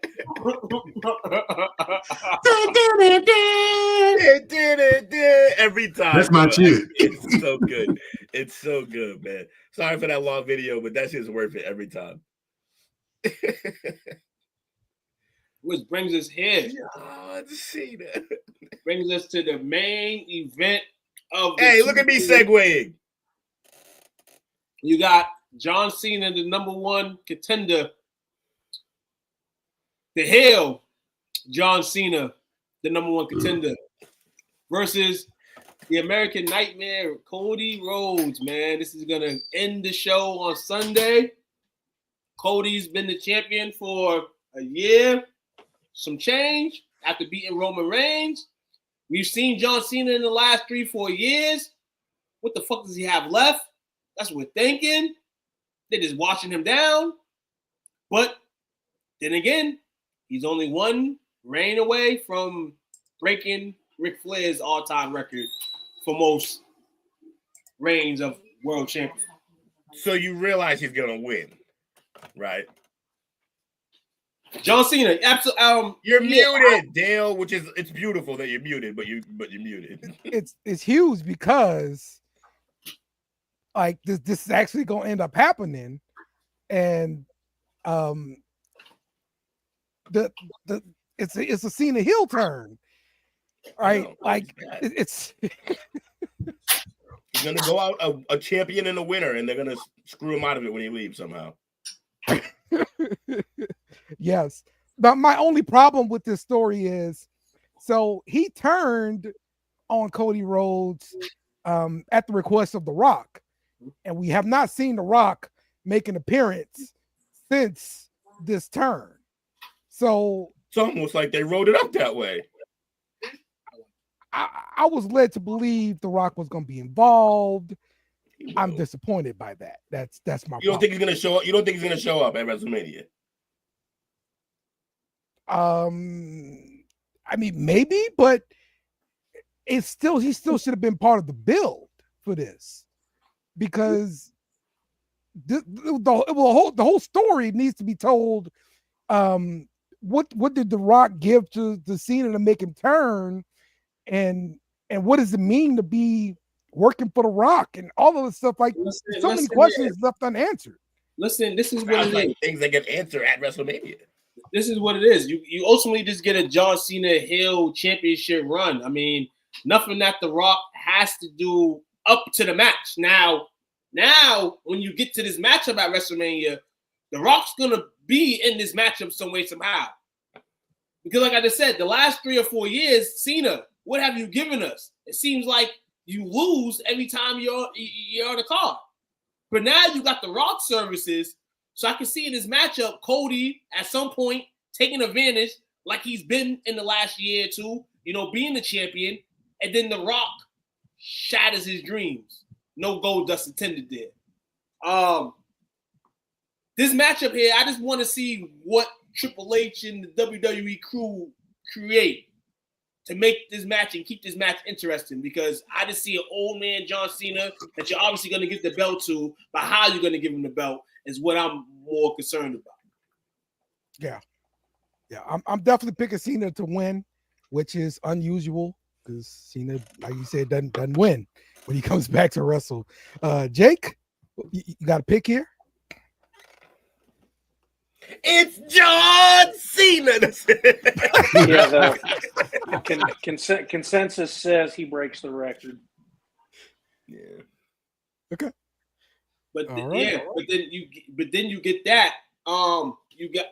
S10: Every time.
S11: That's my shit.
S10: It's so good. It's so good, man. Sorry for that long video, but that shit's worth it every time.
S9: Which brings us here.
S10: Oh, to see that.
S9: Brings us to the main event of the
S10: Hey, look at me segueing.
S9: You got John Cena, the #1 contender. The Hell, John Cena, the #1 contender, versus the American Nightmare, Cody Rhodes, man. This is going to end the show on Sunday. Cody's been the champion for a year, some change, after beating Roman Reigns. We've seen John Cena in the last 3-4 years. What the fuck does he have left? That's what we're thinking. They're just washing him down. But then again, he's only one reign away from breaking Ric Flair's all-time record for most reigns of world champion.
S10: So you realize he's gonna win, right?
S9: John Cena, absolutely.
S10: You're muted, Dale. Which is it's beautiful that you're muted, but you're muted.
S8: It's huge because like this is actually gonna end up happening, and it's a Cena heel turn, right? No, like it's
S10: he's gonna go out a champion and a winner, and they're gonna screw him out of it when he leaves somehow.
S8: Yes, but my only problem with this story is, so he turned on Cody Rhodes at the request of The Rock, and we have not seen The Rock make an appearance since this turn. So
S10: it's almost like they wrote it up that way.
S8: I was led to believe The Rock was going to be involved. I'm disappointed by that. That's my.
S10: You don't think he's going to show up? You don't think he's going to show up at WrestleMania?
S8: I mean, maybe, but he still should have been part of the build for this, because the whole story needs to be told. What did The Rock give to Cena to make him turn, and what does it mean to be working for The Rock, and all of the stuff, like so many questions left unanswered.
S9: Listen, this is what it is.
S10: Things that get answered at WrestleMania. This
S9: is what it is. You ultimately just get a John Cena heel championship run. I mean, nothing that The Rock has to do up to the match. Now, Now, when you get to this matchup at WrestleMania, The Rock's gonna be in this matchup some way, somehow. Because, like I just said, the last 3 or 4 years, Cena, what have you given us? It seems like you lose every time you're on the card. But now you got The Rock services, so I can see in this matchup, Cody at some point taking advantage, like he's been in the last year or two, being the champion, and then The Rock shatters his dreams. No gold dust intended there. This matchup here, I just want to see what Triple H and the WWE crew create to make this match and keep this match interesting, because I just see an old man John Cena that you're obviously going to give the belt to, but how you're going to give him the belt is what I'm more concerned about.
S8: Yeah, I'm definitely picking Cena to win, which is unusual because Cena, like you said, doesn't win when he comes back to wrestle. Jake, you got a pick here?
S10: It's John Cena.
S12: The consensus says he breaks the record.
S10: Yeah.
S8: Okay.
S9: But then you get that. You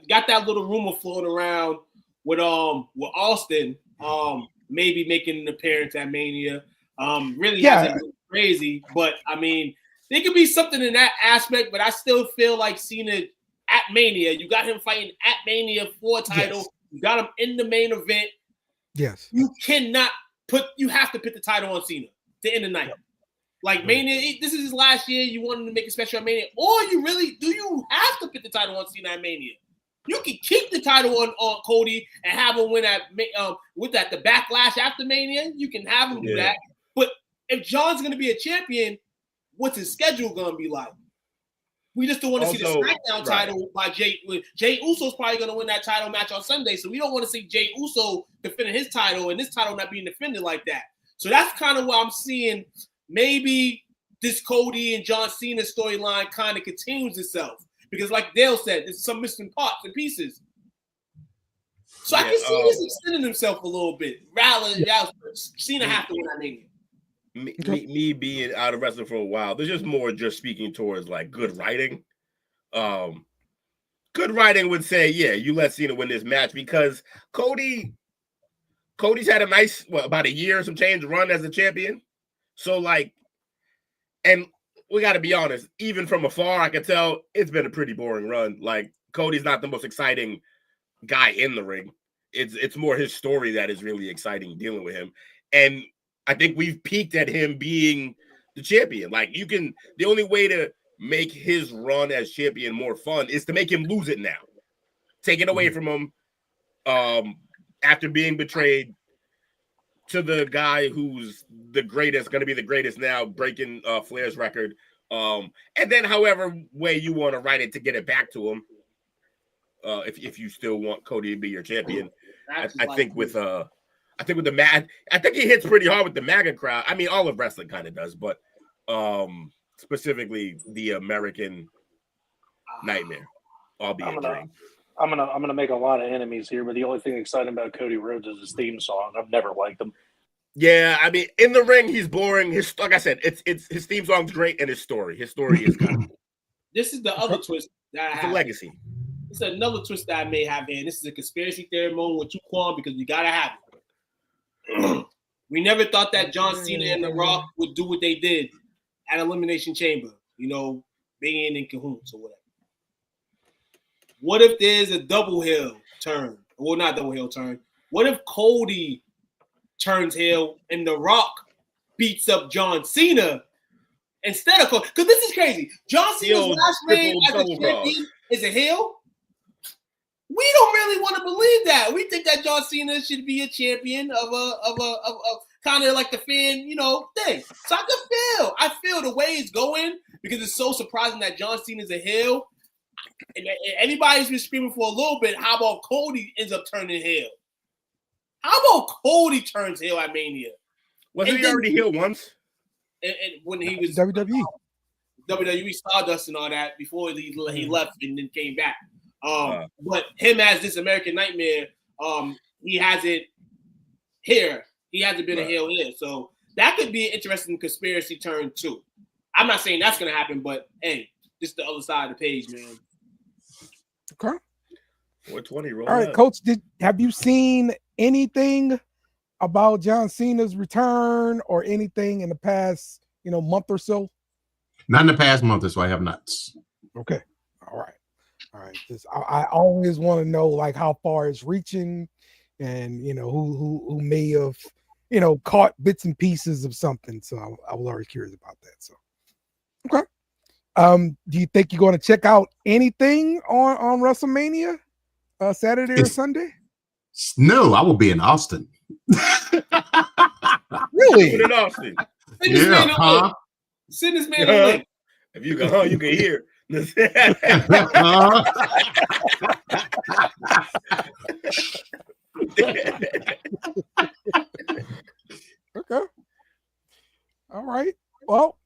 S9: got that little rumor floating around with Austin maybe making an appearance at Mania. Really hasn't been crazy, but I mean, there could be something in that aspect. But I still feel like Cena at Mania, you got him fighting at Mania for a title. Yes. You got him in the main event.
S8: Yes.
S9: You have to put the title on Cena to end the night. Like Mania, this is his last year. You want him to make a special at Mania, or do you have to put the title on Cena at Mania? You can keep the title on Cody and have him win with the backlash after Mania. You can have him do that. But if John's going to be a champion, what's his schedule going to be like? We just don't want to see the SmackDown title by Jay. Jay Uso's probably going to win that title match on Sunday, so we don't want to see Jay Uso defending his title and this title not being defended like that. So that's kind of what I'm seeing. Maybe this Cody and John Cena storyline kind of continues itself. Because like Dale said, there's some missing parts and pieces. So I can see this extending himself a little bit. Cena have to win that Mania.
S10: Me being out of wrestling for a while, there's just more just speaking towards like good writing. Good writing would say, you let Cena win this match because Cody's had a nice, about a year or some change run as a champion. So and we got to be honest, even from afar, I can tell it's been a pretty boring run. Like Cody's not the most exciting guy in the ring. It's more his story that is really exciting dealing with him. And I think we've peaked at him being the champion. Like the only way to make his run as champion more fun is to make him lose it now. Take it away from him after being betrayed to the guy who's the greatest, going to be the greatest now, breaking Flair's record. And then however way you want to write it to get it back to him, if you still want Cody to be your champion. I think with the MAGA, I think he hits pretty hard with the MAGA crowd. I mean, all of wrestling kind of does, but specifically the American Nightmare. I'm
S12: gonna make a lot of enemies here, but the only thing exciting about Cody Rhodes is his theme song. I've never liked him.
S10: Yeah, I mean, in the ring, he's boring. Like I said, it's his theme song's great, and his story is good.
S9: This is the other twist that I have.
S10: It's a legacy.
S9: It's another twist that I may have here. This is a conspiracy theory moment with you, Quan, because we gotta have it. We never thought that John Cena and The Rock would do what they did at Elimination Chamber. Being in cahoots or whatever. What if there's a double heel turn? Well, not double heel turn. What if Cody turns heel and The Rock beats up John Cena instead of Cody? Because this is crazy. John Cena's last reign as a champion is a heel. We don't really want to believe that. We think that John Cena should be a champion of kind of like the fan, thing. So I feel the way it's going because it's so surprising that John Cena's a heel. And everybody's been screaming for a little bit. How about Cody ends up turning heel? How about Cody turns heel at Mania?
S10: Wasn't he already heel once?
S9: And when he was WWE Stardust and all that before he left and then came back. But him as this American Nightmare, he hasn't here. He hasn't been a heel here. So that could be an interesting conspiracy turn too. I'm not saying that's gonna happen, but hey, this is the other side of the page, man.
S8: Okay.
S10: 420. Roll
S8: All right,
S10: up.
S8: Coach. Have you seen anything about John Cena's return or anything in the past, month or so?
S11: Not in the past month or so. I have not.
S8: Okay. All right. Just I always want to know like how far it's reaching, and who may have caught bits and pieces of something. So I was already curious about that. So okay. Do you think you're going to check out anything on WrestleMania Saturday or Sunday?
S11: No, I will be in Austin.
S8: Really?
S10: In Austin.
S11: Yeah, huh?
S9: Send this man a link.
S10: If you go, you can hear.
S8: Okay. All right. Well,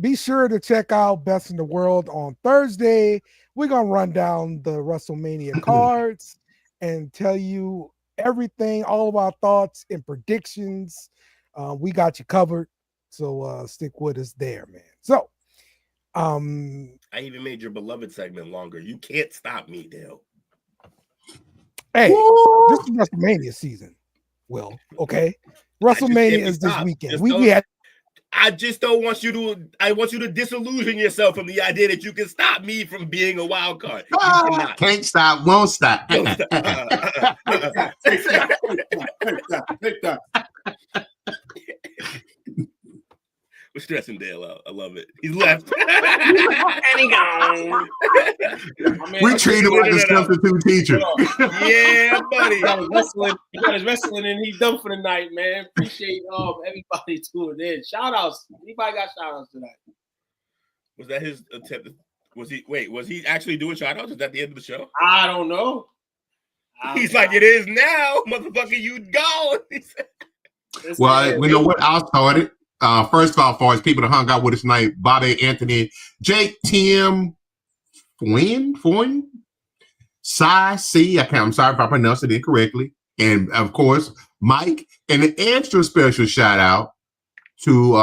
S8: be sure to check out Best in the World on Thursday. We're gonna run down the WrestleMania cards and tell you everything, all of our thoughts and predictions. We got you covered. So stick with us there, man. So
S10: I even made your beloved segment longer. You can't stop me, Dale.
S8: Hey, this is WrestleMania season. Well, okay. WrestleMania is this weekend. We had.
S10: I just don't want you to. I want you to disillusion yourself from the idea that you can stop me from being a wild card. You cannot.
S11: Can't stop, won't stop.
S9: Take that.
S10: We're stressing Dale out. I love it. He's left.
S9: And he gone.
S11: We treat him like a substitute teacher.
S10: Yeah, buddy.
S9: He got his wrestling and he's done for the night, man. Appreciate everybody tuning in. Shout outs. Anybody got shout outs tonight?
S10: Was that his attempt? Was he actually doing shout outs? Is that the end of the show?
S9: I don't know.
S10: He's like, it is now, motherfucker, you gone.
S11: Well, we know what I'll start it. First of all, for as people that hung out with us tonight, Bobby, Anthony, Jake, Tim, Foyne, Cy, C. I'm sorry if I pronounced it incorrectly. And of course, Mike, and an extra special shout out to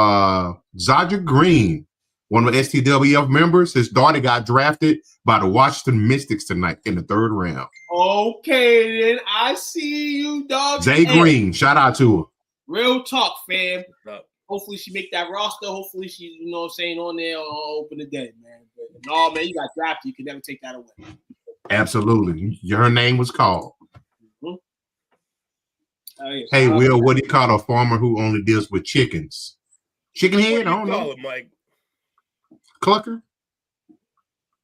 S11: Zadra Green, one of the STWF members. His daughter got drafted by the Washington Mystics tonight in the 3rd round.
S9: Okay, then I see you, dog.
S11: Zay Green, shout out to her.
S9: Real talk, fam. Hopefully she make that roster. Hopefully she, on there open the day, man. But no, man, you got drafted. You can never take that away.
S11: Absolutely. Her name was called.
S9: Mm-hmm. Oh, yeah.
S11: Hey, Will, what do you call a farmer who only deals with chickens? Chicken head? I don't know.
S10: Call it, Mike.
S11: Clucker?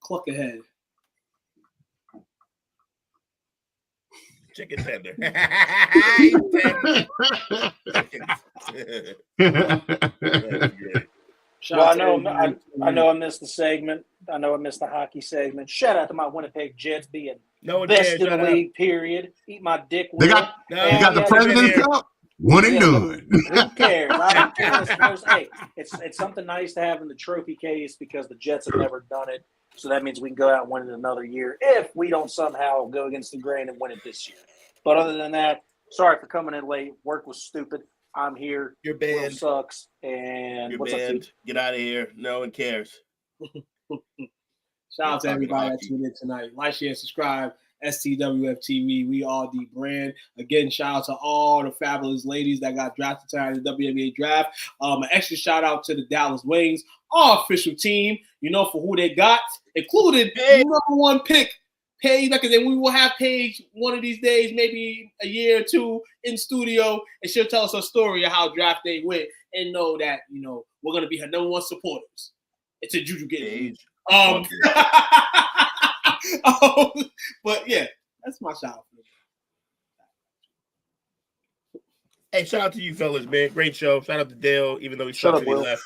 S9: Clucker head.
S10: Chicken tender.
S12: Well, I know I missed the segment. I know I missed the hockey segment. Shout out to my Winnipeg Jets being best in the league, period. Eat my dick.
S11: They got the President's Cup. One and done.
S12: Who cares? Hey, it's something nice to have in the trophy case because the Jets have never done it. So that means we can go out and win it another year if we don't somehow go against the grain and win it this year. But other than that, sorry for coming in late. Work was stupid. I'm here.
S10: You're banned.
S12: Sucks. And
S10: You're
S12: what's
S10: banned.
S12: up,
S10: Get out of here. No one cares.
S9: Shout out to everybody that tuned in tonight. Like, share, subscribe. STWF TV. We are the brand. Again, shout out to all the fabulous ladies that got drafted tonight in the WNBA draft. An extra shout out to the Dallas Wings, our official team, for who they got, included number one pick, Paige. Like I said, we will have Paige one of these days, maybe a year or two in studio, and she'll tell us her story of how draft day went and know that, we're going to be her number one supporters. It's a Juju game. But yeah, that's my shout out.
S10: Hey, shout out to you fellas, man. Great show. Shout out to Dale, even though he left.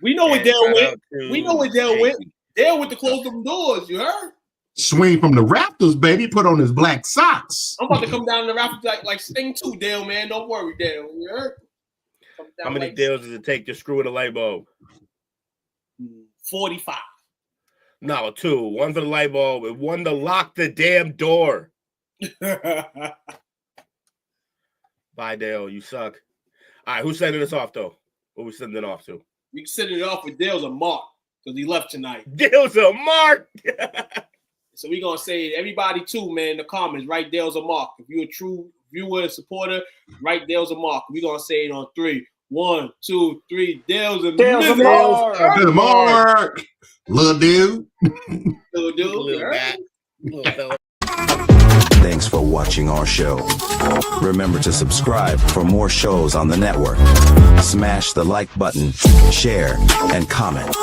S9: We know what Dale went. We know what Dale went. Dale went to close them doors, you heard?
S11: Swing from the Raptors, baby. Put on his black socks.
S9: I'm about to come down the Raptors like Sting too, Dale, man. Don't worry, Dale. You heard?
S10: How many Dales does it take to screw in a light bulb?
S9: 45.
S10: No, 2. 1 for the light bulb and 1 to lock the damn door. Bye, Dale. You suck. All right, who's sending us off, though? What we sending it off to?
S9: We can send it off with Dale's a mark because he left tonight.
S10: Dale's a mark.
S9: So we're gonna say everybody too, man, in the comments, write Dale's a mark. If you're a true viewer and supporter, write Dale's a mark. We're gonna say it on 3. 1, 2, 3. Dale's a mark.
S11: Mark. Little dude.
S9: Little dude. Little bat. Little fella.
S17: Thanks for watching our show. Remember to subscribe for more shows on the network. Smash the like button, share, and comment.